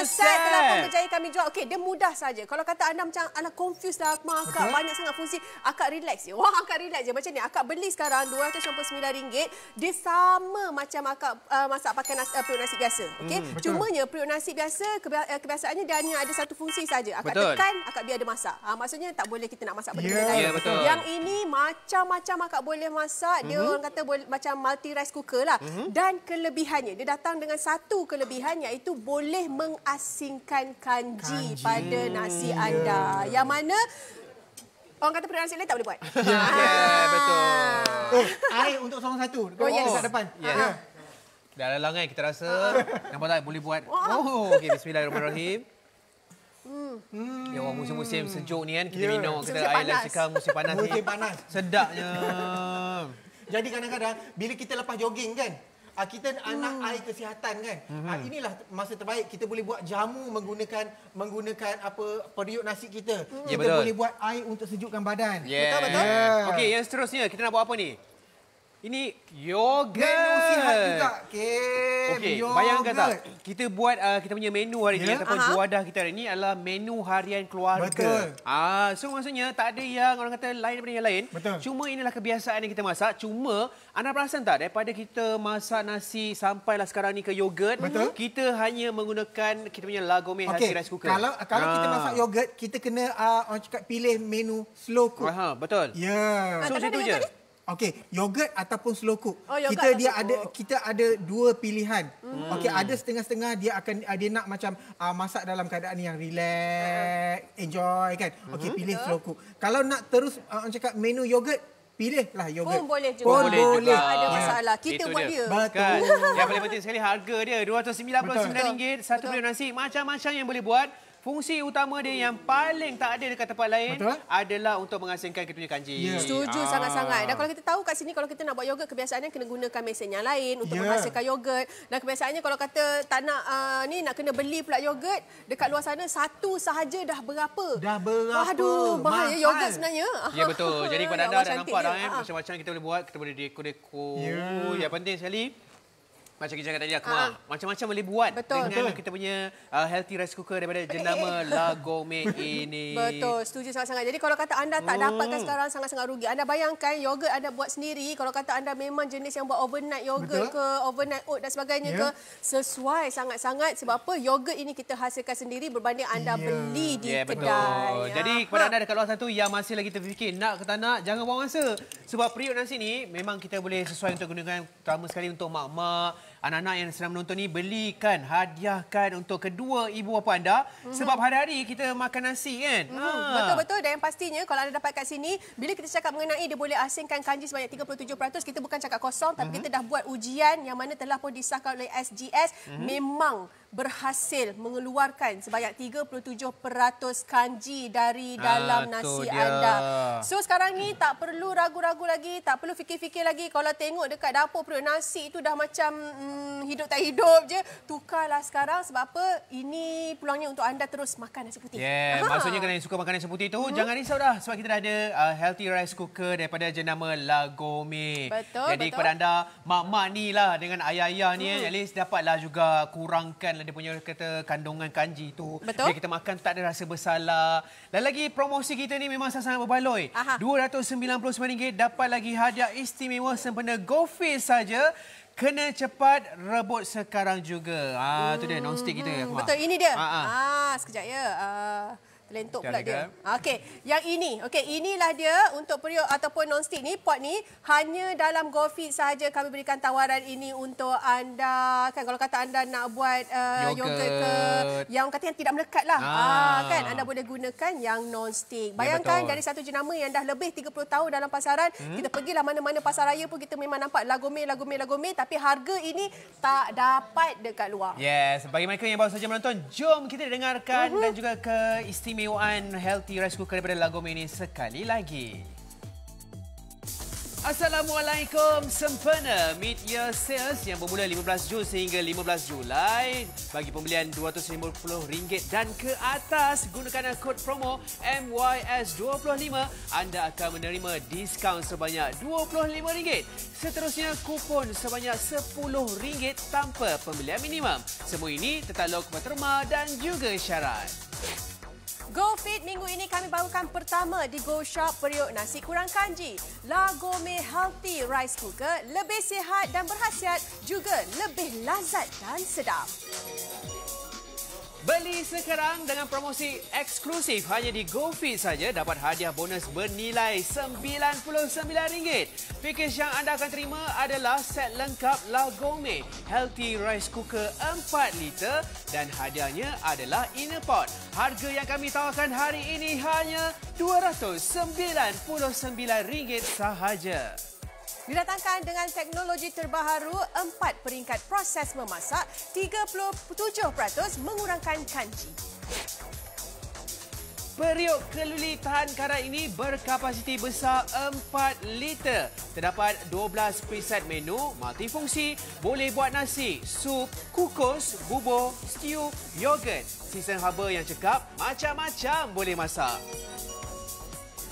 set telah pun berjaya kami jual. Okey, dia mudah saja. Kalau kata anda macam anda confused dah, akak banyak sangat fungsi, akak relax je. Wah, akak relax je. Macam ni, akak beli sekarang RM299. Dia sama macam akak masak pakai periuk nasi biasa. Okey, cumanya periuk nasi biasa kebiasaannya dia hanya ada satu fungsi saja. Akak tekan, akak biar dia masak. Maksudnya tak boleh kita nak masak benda-benda lain. Yang ini macam-macam akak boleh masak. Dia orang kata boleh macam multi rice cooker lah. Dan kelebihannya, dia datang dengan satu kelebihan iaitu boleh mengasingkan kanji pada nasi anda. Yang mana orang kata periuk nasi lain tak boleh buat. Betul. Air untuk seorang satu. Dekat depan. Dah lalang kan kita rasa. Nampak tak boleh buat. Okey, bismillahirrahmanirrahim. Ya, musim-musim sejuk ni kan kita minum kita air lai cikang musim panas ni. Musim panas. Sedapnya. Jadi kadang-kadang bila kita lepas jogging kan, kita nak air kesihatan kan. Inilah masa terbaik kita boleh buat jamu menggunakan periuk nasi kita. Kita boleh buat air untuk sejukkan badan. Betul. Okey, yang seterusnya kita nak buat apa ni? Ini yogurt. Menu sihat juga. Okey, bayangkan tak? Kita buat kita punya menu hari ni ataupun juadah kita hari ni adalah menu harian keluarga. Betul. So maksudnya tak ada yang orang kata lain daripada yang lain. Betul. Cuma inilah kebiasaan yang kita masak. Cuma anda perasan tak daripada kita masak nasi sampailah sekarang ni ke yogurt, kita hanya menggunakan kita punya La Gourmet healthy rice cooker. Kalau kita masak yogurt, kita kena orang cakap pilih menu slow cook. Betul. So macam tu je. Okey, yogurt ataupun slow cook. Kita ada dua pilihan. Okey, ada setengah-setengah dia nak macam masak dalam keadaan yang relax, enjoy kan. Okey, pilih slow cook. Kalau nak terus orang cakap menu yogurt, pilihlah yogurt. Pun boleh juga. Boleh. Tak ada masalah. Kita buat dia. Betul. Yang paling penting sekali harga dia RM299. Satu periuk nasi macam-macam yang boleh buat. Fungsi utama dia yang paling tak ada dekat tempat lain adalah untuk mengasingkan kita punya kanji. Setuju sangat-sangat. Dan kalau kita tahu kat sini, kalau kita nak buat yogurt, kebiasaannya kena gunakan mesin yang lain untuk menghasilkan yogurt. Dan kebiasaannya kalau kata tak nak nak kena beli pula yogurt, dekat luar sana satu sahaja dah berapa? Aduh, bahaya yogurt sebenarnya. Ya, betul. Jadi kepada anda dah nampak dah macam-macam kita boleh buat. Kita boleh dekor-dekor. Yang penting sekali, macam kita cakap tadi, macam-macam boleh buat dengan kita punya healthy rice cooker daripada jenama La Gourmet ini. Betul, setuju sangat-sangat. Jadi kalau kata anda tak dapatkan sekarang, sangat-sangat rugi. Anda bayangkan yogurt anda buat sendiri, kalau kata anda memang jenis yang buat overnight yogurt ke, overnight oat dan sebagainya ke, sesuai sangat-sangat. Sebab apa? Yogurt ini kita hasilkan sendiri berbanding anda beli di kedai. Jadi kepada anda dekat luar sana yang masih lagi terfikir nak ke tak nak, jangan buang masa. Sebab periuk nasi ni memang kita boleh sesuai untuk gunakan, terutama sekali untuk mak-mak, anak-anak yang sedang menonton ni, belikan, hadiahkan untuk kedua ibu bapa anda. Sebab hari-hari kita makan nasi kan. Betul-betul. Dan yang pastinya kalau anda dapat kat sini, bila kita cakap mengenai dia boleh asingkan kanji sebanyak 37%, kita bukan cakap kosong, tapi kita dah buat ujian yang mana telah pun disahkan oleh SGS. Memang berhasil mengeluarkan sebanyak 37% kanji dari dalam nasi anda. So sekarang ni tak perlu ragu-ragu lagi, tak perlu fikir-fikir lagi. Kalau tengok dekat dapur periuk nasi itu dah macam hidup tak hidup je, tukarlah sekarang. Sebab apa? Ini peluangnya untuk anda terus makan nasi putih. Maksudnya kalau yang suka makan nasi putih tu, jangan risau dah. Sebab kita dah ada healthy rice cooker daripada jenama La Gourmet. Jadi kepada anda, mak-mak ni lah dengan ayah-ayah ni, at least dapatlah juga kurangkan dia punya kata kandungan kanji tu. Biar kita makan tak ada rasa bersalah. Dan lagi promosi kita ni memang sangat berbaloi. RM299 dapat lagi hadiah istimewa sempena GoFit saja. Kena cepat rebut sekarang juga. Tu dia non-stick kita. Betul, ini dia. Sekejap ya. Terlentuk pula dia. Okey, yang ini. Okey, inilah dia untuk periuk ataupun non-stick ni, pot ni hanya dalam GoFit sahaja kami berikan tawaran ini untuk anda. Kan kalau kata anda nak buat yogurt ke yang kata yang tidak melekat lah. Kan anda boleh gunakan yang non-stick. Bayangkan dari satu jenama yang dah lebih 30 tahun dalam pasaran, kita pergilah mana-mana pasar raya pun kita memang nampak lagome, tapi harga ini tak dapat dekat luar. Yes, bagi mereka yang baru saja menonton, jom kita dengarkan dan juga keistimewaan healthy rice cooker daripada Lagome ini sekali lagi. Assalamualaikum, sempena mid-year sales yang bermula 15 Jun sehingga 15 Julai. Bagi pembelian RM250 dan ke atas, gunakan kod promo MYS25, anda akan menerima diskaun sebanyak RM25. Seterusnya, kupon sebanyak RM10 tanpa pembelian minimum. Semua ini tertakluk berterma dan juga syarat. GoFit minggu ini kami bawakan pertama di Go Shop periuk nasi kurang kanji. Lagome Healthy Rice Cooker, lebih sihat dan berkhasiat, juga lebih lazat dan sedap. Beli sekarang dengan promosi eksklusif hanya di GoFit saja, dapat hadiah bonus bernilai RM99. Pakej yang anda akan terima adalah set lengkap Lagome Healthy Rice Cooker 4 liter dan hadiahnya adalah inner pot. Harga yang kami tawarkan hari ini hanya RM299 sahaja. Didatangkan dengan teknologi terbaru, 4 peringkat proses memasak, 37% mengurangkan kanji. Periuk keluli tahan karat ini berkapasiti besar 4 liter. Terdapat 12 preset menu multifungsi, boleh buat nasi, sup, kukus, bubur, stew, yogurt. Season haba yang cekap, macam-macam boleh masak.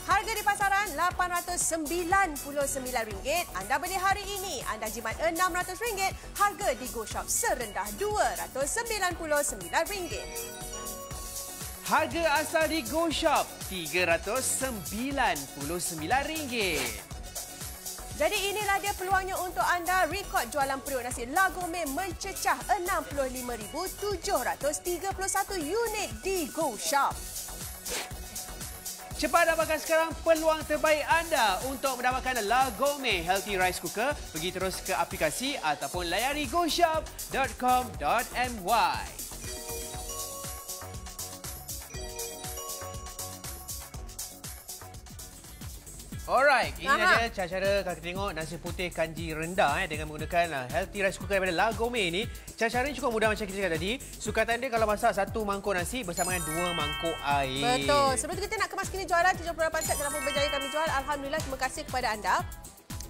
Harga di pasaran RM899. Anda beli hari ini, anda jimat RM600. Harga di Go Shop serendah RM299. Harga asal di Go Shop RM399. Jadi inilah dia peluangnya untuk anda rekod jualan periuk nasi Lagome mencecah 65,731 unit di Go Shop. Cepat dapatkan sekarang peluang terbaik anda untuk mendapatkan Lagome Healthy Rice Cooker. Pergi terus ke aplikasi ataupun layari goshop.com.my. Alright, ini dia cara-cara kalau kita tengok nasi putih kanji rendah dengan menggunakan healthy rice cooker daripada Lagome ini. Cara-cara ini cukup mudah macam kita cakap tadi. Sukatan dia kalau masak 1 mangkuk nasi bersama dengan 2 mangkuk air. Betul. Sebelum tu kita nak kemas kini jualan 78 set dalam berjaya kami jual. Alhamdulillah, terima kasih kepada anda.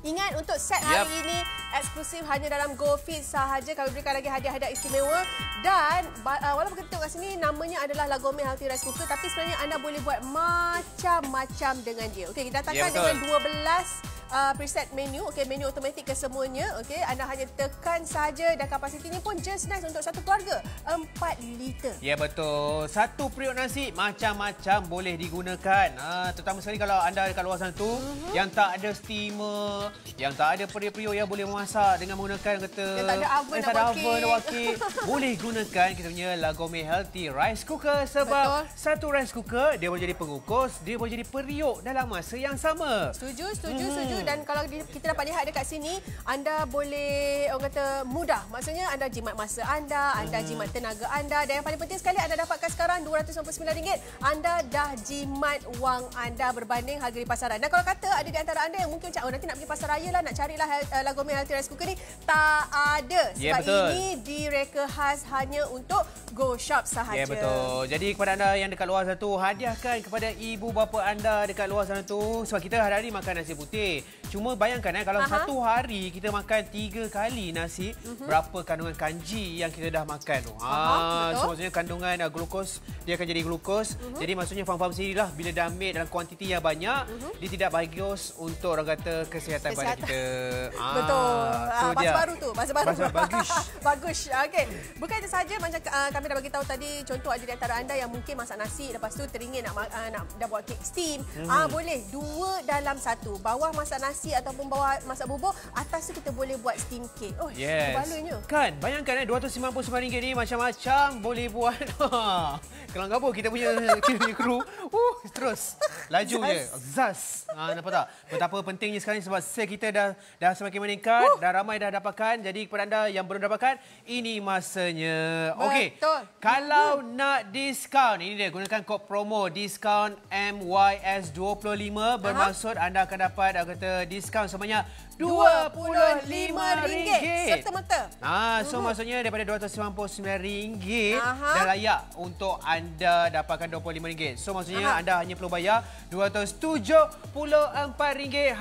Ingat untuk set hari ini eksklusif hanya dalam GoFit sahaja. Kami berikan lagi hadiah-hadiah istimewa. Dan walaupun kita tengok kat sini namanya adalah Lagome Healthy Rice Cooker, tapi sebenarnya anda boleh buat macam-macam dengan dia. Okey, kita datangkan dengan 12 preset menu. Okey, menu automatik kesemuanya. Okey, anda hanya tekan saja dan kapasitinya pun just nice untuk satu keluarga. 4 liter. Ya, betul. Satu periuk nasi macam-macam boleh digunakan. Terutama sekali kalau anda dekat luar sana tu yang tak ada steamer, yang tak ada periuk-periuk yang boleh memasak dengan menggunakan yang tak ada oven nak wakil. Boleh gunakan kita punya Lagome Healthy Rice Cooker sebab satu rice cooker dia boleh jadi pengukus, dia boleh jadi periuk dalam masa yang sama. Setuju. Dan kalau kita dapat lihat dekat sini, anda boleh orang kata mudah. Maksudnya anda jimat masa anda jimat tenaga anda, dan yang paling penting sekali anda dapatkan sekarang RM299. Anda dah jimat wang anda berbanding harga di pasaran. Dan kalau kata ada di antara anda yang mungkin nanti nak pergi pasar raya lah, nak carilah Lagome Healthy Rice Cooker ni, tak ada. Sebab ini direka khas hanya untuk Go Shop sahaja. Ya, betul. Jadi kepada anda yang dekat luar sana tu, hadiahkan kepada ibu bapa anda dekat luar sana tu. Sebab kita hari-hari makan nasi putih. Cuma bayangkan kalau satu hari kita makan 3 kali nasi, berapa kandungan kanji yang kita dah makan tu. So maksudnya kandungan glukos, dia akan jadi glukos. Jadi maksudnya faham-faham sendirilah, bila dah ambil dalam kuantiti yang banyak, dia tidak bagus untuk orang kata kesihatan badan kita. Betul. Bahasa baru tu. Bahasa bagus. Bagus. Okey. Bukan itu saja, macam kami dah bagi tahu tadi, contoh ada di antara anda yang mungkin masak nasi, lepas tu teringin nak dah buat kek steam. Boleh 2 dalam 1. Bawah masak masak nasi ataupun bawa masak bubur, atas tu kita boleh buat steam cake. Oh, kebalanya. Kan, bayangkan RM299 ni macam-macam boleh buat. Kelang kabut kita punya kru. Terus laju je. Zas. Nampak tak? Betapa pentingnya sekarang sebab sale kita dah semakin meningkat, dah ramai dah dapatkan. Jadi kepada anda yang belum dapatkan, ini masanya. Okey. Kalau nak diskaun, ini dia, gunakan kod promo diskaun MYS25, bermaksud anda akan dapat diskaun sebanyak RM25 serta-merta. So maksudnya daripada RM299 dah layak untuk anda dapatkan RM25. So maksudnya anda hanya perlu bayar RM274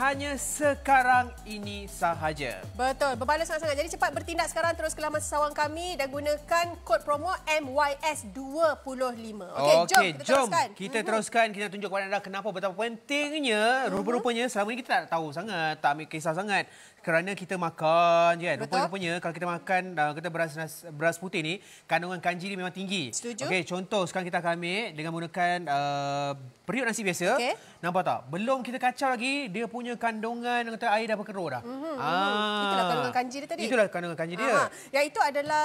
hanya sekarang ini sahaja. Betul, berbaloi sangat-sangat. Jadi cepat bertindak sekarang, terus ke laman sawang kami dan gunakan kod promo MYS25. Okey, jom kita teruskan. Kita tunjuk kepada anda kenapa betapa pentingnya. Rupa-rupanya selama ini kita tak tahu sangat, tak ambil kisah sangat. Kerana kita makan je kan. Rupa-rupanya kalau kita makan kita beras putih ni, kandungan kanji ni memang tinggi. Setuju. Okey, contoh sekarang kita akan ambil dengan menggunakan periuk nasi biasa. Nampak tak? Belum kita kacau lagi, dia punya kandungan air dah berkerur dah. Itulah kandungan kanji dia tadi. Itulah kandungan kanji dia. Yang itu adalah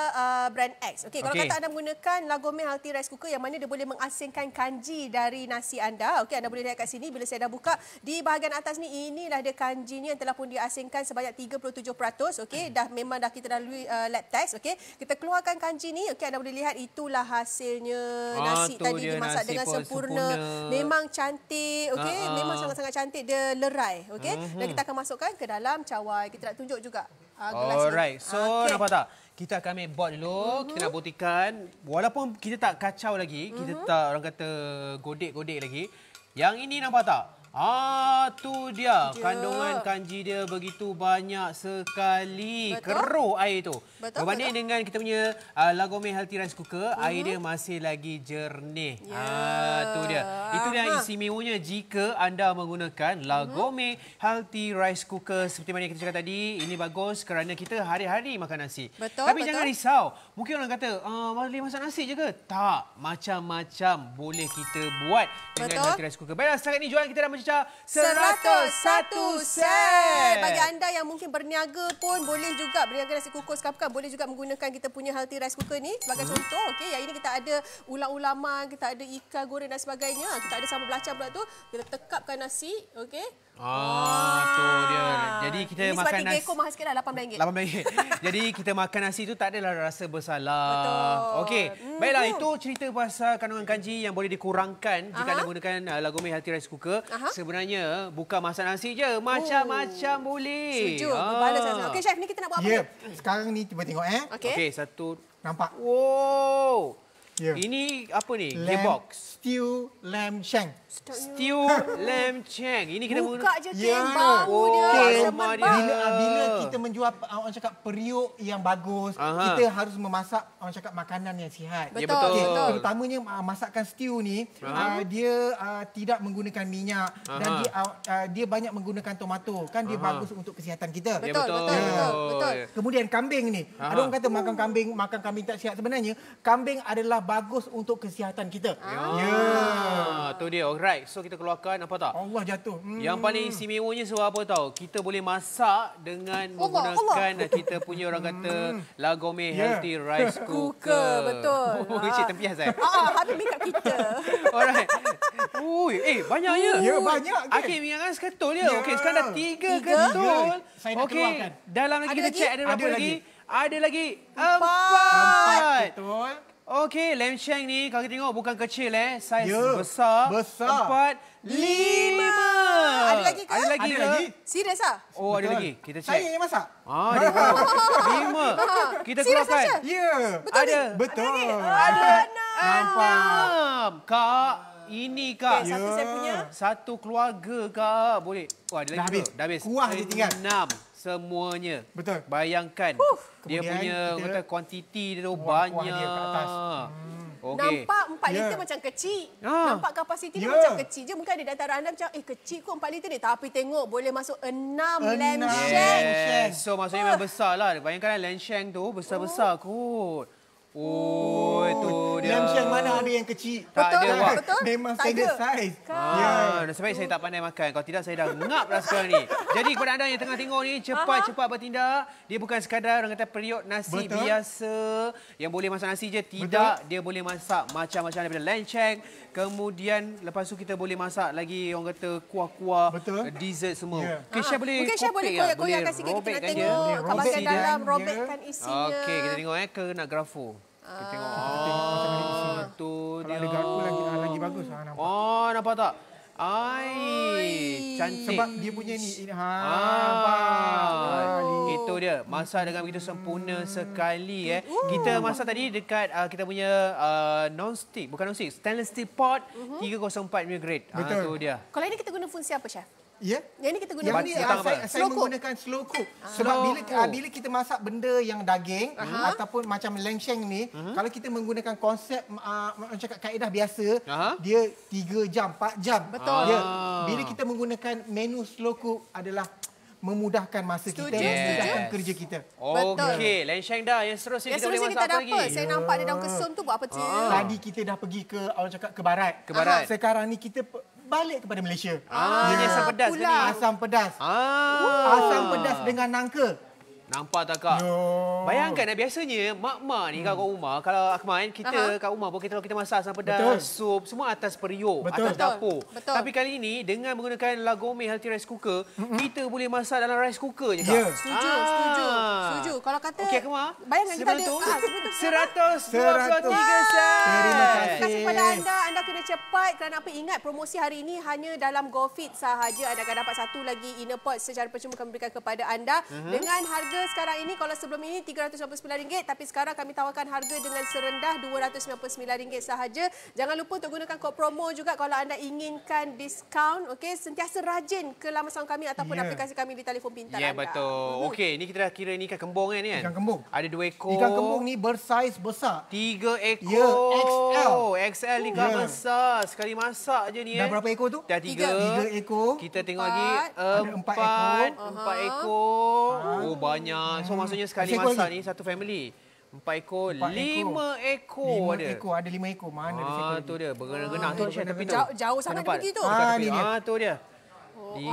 brand X. Okey, kalau kata anda menggunakan Lagomé Healthy Rice Cooker yang mana dia boleh mengasingkan kanji dari nasi anda. Okey, anda boleh lihat kat sini bila saya dah buka di bahagian atas ni, inilah dia kanjinya yang telah pun diasingkan sebanyak 37%. Okey, memang kita dah lalui lab test. Okey, kita keluarkan kanji ni. Okey, anda boleh lihat itulah hasilnya. Nasi tadi dimasak dengan sempurna. Memang cantik. Okey, memang sangat-sangat cantik, dia lerai. Okey, dan kita akan masukkan ke dalam cawai. Kita nak tunjuk juga gelas ni. Alright. So nampak tak? Kita akan ambil bot dulu. Kita nak buktikan walaupun kita tak kacau lagi, kita tak orang kata godek-godek lagi. Yang ini nampak tak? Tu dia. Kandungan kanji dia begitu banyak sekali. Keruk air tu. Berbanding dengan kita punya Lagomé Healthy Rice Cooker, air dia masih lagi jernih. Tu dia. Itu yang istimewanya jika anda menggunakan Lagomé Healthy Rice Cooker. Seperti mana yang kita cakap tadi, ini bagus kerana kita hari-hari makan nasi. Tapi jangan risau. Mungkin orang kata, boleh masak nasi je ke? Tak. Macam-macam boleh kita buat dengan Healthy Rice Cooker. Baiklah, setakat ini jualan kita dah 101 sen. Bagi anda yang mungkin berniaga pun boleh juga berniaga nasi kukus kapkan, boleh juga menggunakan kita punya Healthy Rice Cooker ni sebagai contoh. Okey, yang ini kita ada ulam-ulaman, kita ada ikan goreng dan sebagainya. Kita ada sambal belacan pula tu. Kita tekapkan nasi, okey. Tu dia. Jadi kita ini makan nasi. Ini sebab 3 mahal sikit dah, RM18. Jadi kita makan nasi tu tak adalah rasa bersalah. Betul. Okey. Baiklah, itu cerita pasal kandungan kanji yang boleh dikurangkan jika anda gunakan Lagomé Healthy Rice Cooker. Sebenarnya bukan masak nasi je, macam-macam boleh. Setuju. Berbaloi sangat. Okey, chef, ni kita nak buat apa? Sekarang ni cuba tengok Okey, satu. Nampak? Wow. Ini apa ni? Gearbox. Stew lamb shank. Stew lamb shank. Ini kita buka je bau dia. Bila kita menjual orang cakap periuk yang bagus, kita harus memasak orang cakap makanan yang sihat. Betul. Terutamanya masakan stew ni, dia tidak menggunakan minyak dan dia banyak menggunakan tomato. Kan dia bagus untuk kesihatan kita. Betul. Kemudian kambing ni. Ada orang kata makan kambing tak sihat. Sebenarnya kambing adalah bagus untuk kesihatan kita. Tu dia. Alright. So kita keluarkan apa tak? Allah jatuh. Yang paling istimewanya sebab apa tahu? Kita boleh masak dengan menggunakan kita punya orang kata Lagomé Healthy Rice Cooker. Betul. Cik tempias habis make up kita. Alright. Banyaknya. Ya, banyak. Okey, minyak ketul dia. Okey, sekarang dah 3 ketul. Okey. Dalam lagi kita cek ada berapa lagi? Ada lagi 4. Betul. Okey, lamb shank ni kalau kita tengok bukan kecil saiz besar. 4, 5. Ada lagi ke? Ada lagi. Serius Ada lagi. Kita cek. Saya yang masak. Dia 5. Kita keluarkan. Betul. Ada. Nampak. Kak, ini Kak. Satu saya punya. Satu keluarga Kak. Boleh. Ada lagi. Dah habis. Kuah dia tinggal. 6. Semuanya. Betul. Bayangkan. Dia punya kuantiti dia tu banyak. Dia kat atas. Nampak 4 liter macam kecil. Nampak kapasiti dia macam kecil je. Mungkin ada antara anda macam, kecil kot 4 liter ni. Tapi tengok, boleh masuk 6 lamb shank. So maksudnya memang besar lah. Bayangkan lamb shank tu besar-besar kot. Oh, itu dia. Lamb mana ada yang kecil? Tak ada, Wak. Betul? Memang Tak standard ada. size. Nasib baik saya tak pandai makan. Kalau tidak, saya dah ngap dah sekarang ni. Jadi kepada anda yang tengah tengok ni, cepat-cepat bertindak. Dia bukan sekadar orang kata periuk nasi biasa yang boleh masak nasi je. Tidak, dia boleh masak macam-macam daripada lenceng. Kemudian lepas tu kita boleh masak lagi orang kata kuah-kuah, dessert semua. Okay, Chef boleh mungkin Chef boleh koyak-koyakkan sikit, kita nak tengok kat bahagian dalam, robekkan isinya. Okey, kita tengok ke nak grafo. Kita tengok. Itu dia. Kalau ada garpu lagi bagus. Nampak. Oh, nampak tak? Cantik. Sebab dia punya ni. Itu dia. Masak dengan begitu sempurna sekali. Kita masak tadi dekat kita punya non-stick. Bukan non-stick. Stainless steel pot 304 mm grade. Betul. Itu dia. Kalau ini kita guna fungsi apa, Chef? Ya. Yang ini kita guna Yang ni saya menggunakan slow cook. Sebab bila kita masak benda yang daging ataupun macam lenceng ni, kalau kita menggunakan konsep macam cakap kaedah biasa, dia 3 jam, 4 jam. Betul. Ya. Bila kita menggunakan menu slow cook adalah memudahkan masa kita, memudahkan kerja kita. Okey, lenceng dah. Yang seterusnya kita boleh masak apa lagi? Saya nampak dia daun kesum tu buat apa tu? Tadi kita dah pergi ke orang cakap ke barat. Ke barat. Sekarang ni kita balik kepada Malaysia. Ini asam pedas ke ni? Asam pedas. Asam pedas dengan nangka. Nampak tak, Kak? Bayangkan biasanya mak-mak ni kat rumah, kalau Akmal, kita kat rumah pun kalau kita masak asam pedas, sup, semua atas periuk, atas dapur. Tapi kali ini dengan menggunakan Lagome Healthy Rice Cooker, kita boleh masak dalam rice cooker je, Kak. Setuju. Kalau kata okey, Akmal. bayangkan kita ada 123 sen. Terima kasih. Terima kasih kepada anda. Anda kena cepat kerana apa? Ingat promosi hari ini hanya dalam GoFit sahaja. Anda akan dapat satu lagi inner pot secara percuma kami berikan kepada anda dengan harga sekarang ini. Kalau sebelum ini RM399, tapi sekarang kami tawarkan harga dengan serendah RM299 sahaja. Jangan lupa untuk gunakan kod promo juga kalau anda inginkan diskaun. Okey, sentiasa rajin ke laman sound kami ataupun aplikasi kami di telefon pintar anda. Ya, betul. Okey, ni kita dah kira ni ikan kembung kan? Ikan kembung. Ada 2 ekor. Ikan kembung ni bersaiz besar. 3 ekor. Ya, XL. XL ikan besar. Sekali masak je ni. Dah berapa ekor tu? Dah 3 ekor. Kita tengok lagi. Ada 4 ekor. Oh, banyak. So maksudnya sekali masak ni satu family. 4 ekor, 5 ekor ada. 5 ekor, ada 5 ekor. Mana ada seekor? Tu dia, bergenang tu Chef tapi tu. Jauh sangat dia pergi tu. Ni dia. Tu dia. 6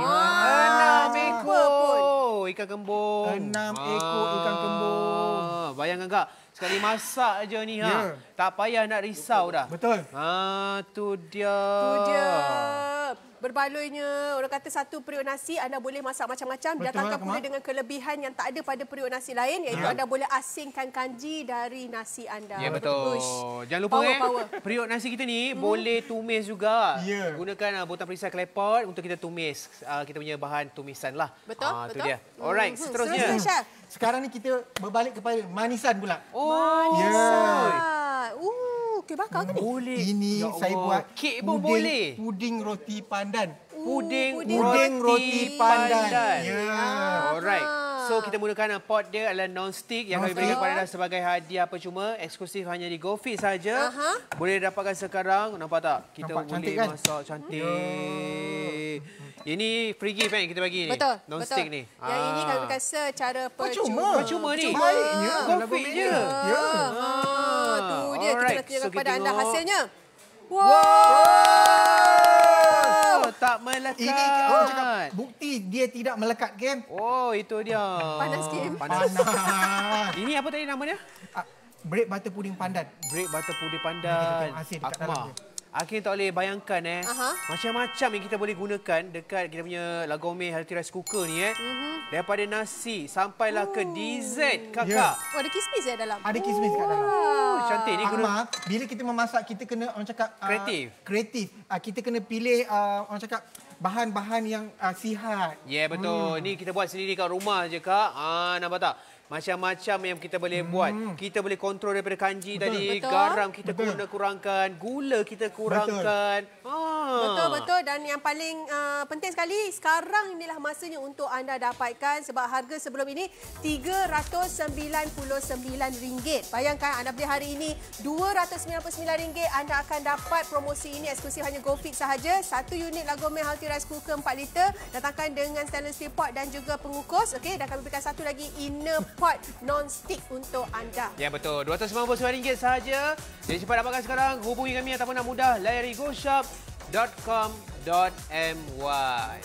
ekor ikan kembung. 6 ekor ikan kembung. Bayangkan, Kak, sekali masak je ni tak payah nak risau dah. Betul. Tu dia. Berbaloi,nya orang kata satu periuk nasi anda boleh masak macam-macam. Datangkan pula dengan kelebihan yang tak ada pada periuk nasi lain, iaitu anda boleh asingkan kanji dari nasi anda. Ya, betul. Jangan lupa periuk nasi kita ni boleh tumis juga. Gunakan botan perisai claypot untuk kita tumis. Kita punya bahan tumisan lah. Betul. Itu dia. Alright, seterusnya. Sekarang ni kita berbalik kepada manisan pula. Manisan. Okey, bakar ke ni? Boleh. Ini saya buat kek pun boleh. Puding roti pandan. Puding roti pandan. Alright. So kita menggunakan pot dia adalah non-stick yang kami berikan kepada anda sebagai hadiah percuma, eksklusif hanya di GoFit saja. Boleh dapatkan sekarang. Nampak tak? Kita boleh masak cantik. Ini free gift kan kita bagi ni. Betul. Non-stick ni. Yang ini kami berikan secara percuma. Percuma ni. Baiknya. GoFit je. Tu dia, kita nak tunjukkan kepada anda hasilnya. Tak melekat. Ini orang cakap bukti dia tidak melekat, game. Oh, itu dia. Panas, game. Panas. Ini apa tadi namanya? Bread butter puding pandan. Bread butter puding pandan. Akmal. Akhirnya tak boleh bayangkan macam-macam yang kita boleh gunakan dekat kita punya Lagome Healthy Rice Cooker ni daripada nasi sampailah ke dessert, Kakak. Oh, ada kismis dalam. Ada kismis kat dalam. Cantik ni guna. Bila kita memasak kita kena orang cakap kreatif. Kita kena pilih orang cakap bahan-bahan yang sihat. Ya, betul. Ni kita buat sendiri kat rumah je, Kak. Nampak tak? Macam-macam yang kita boleh buat. Kita boleh kontrol daripada kanji tadi. Garam kita kurangkan. Gula kita kurangkan. Betul. Dan yang paling penting sekali, sekarang inilah masanya untuk anda dapatkan sebab harga sebelum ini RM399. Bayangkan anda beli hari ini RM299, anda akan dapat promosi ini eksklusif hanya GoFit sahaja. 1 unit Lagomé Healthy Rice Cooker 4 liter datangkan dengan stainless steel pot dan juga pengukus. Okey, dan kami berikan satu lagi inner pot non-stick untuk anda. Ya, betul. RM299 sahaja. Jadi cepat dapatkan sekarang. Hubungi kami ataupun nak mudah layari goshop.com.my.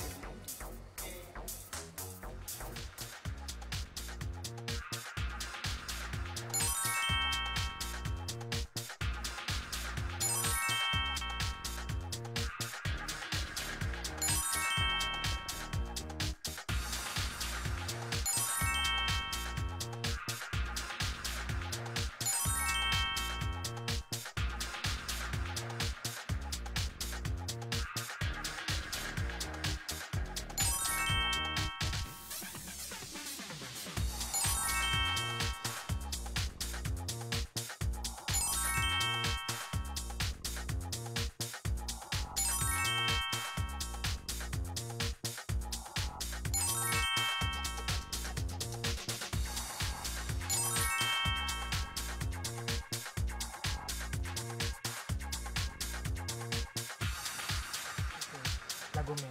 Lagomé.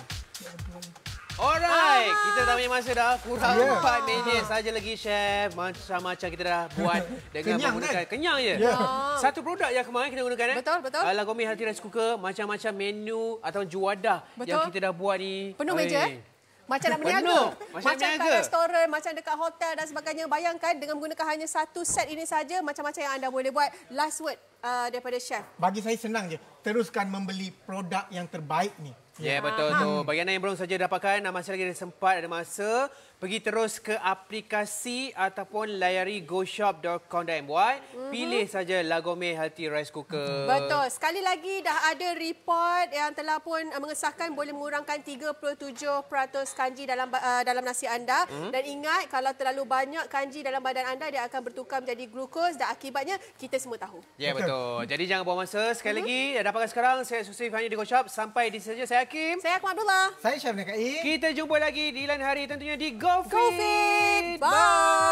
Alright, kita dah punya masa dah. Kurang 4 minit saja lagi, Chef. Macam-macam kita dah buat dengan menggunakan kenyang je. Satu produk yang kemarin kita gunakan. Betul. Lagomé Healthy Rice Cooker, macam-macam menu atau juadah yang kita dah buat ni. Penuh meja. Macam nak berniaga. Macam kat restoran, macam dekat hotel dan sebagainya. Bayangkan dengan menggunakan hanya satu set ini saja, macam-macam yang anda boleh buat. Last word daripada Chef. Bagi saya senang je. Teruskan membeli produk yang terbaik ni. Ya, betul tu. Bagi anda yang belum saja dapatkan, masih lagi ada sempat, ada masa, pergi terus ke aplikasi ataupun layari goshop.com.my. Pilih saja Lagomé Healthy Rice Cooker. Betul. Sekali lagi dah ada report yang telah pun mengesahkan boleh mengurangkan 37% kanji dalam nasi anda. Dan ingat, kalau terlalu banyak kanji dalam badan anda, dia akan bertukar menjadi glukos dan akibatnya kita semua tahu. Ya, betul. Jadi jangan buang masa. Sekali lagi, dapatkan sekarang. Saya eksklusif hanya di GoShop. Sampai di sini saja. Saya Hakim. Saya Akmal Abdullah. Saya Chef Nakai. Kita jumpa lagi di lain hari tentunya di GoFit. GoFit. Bye.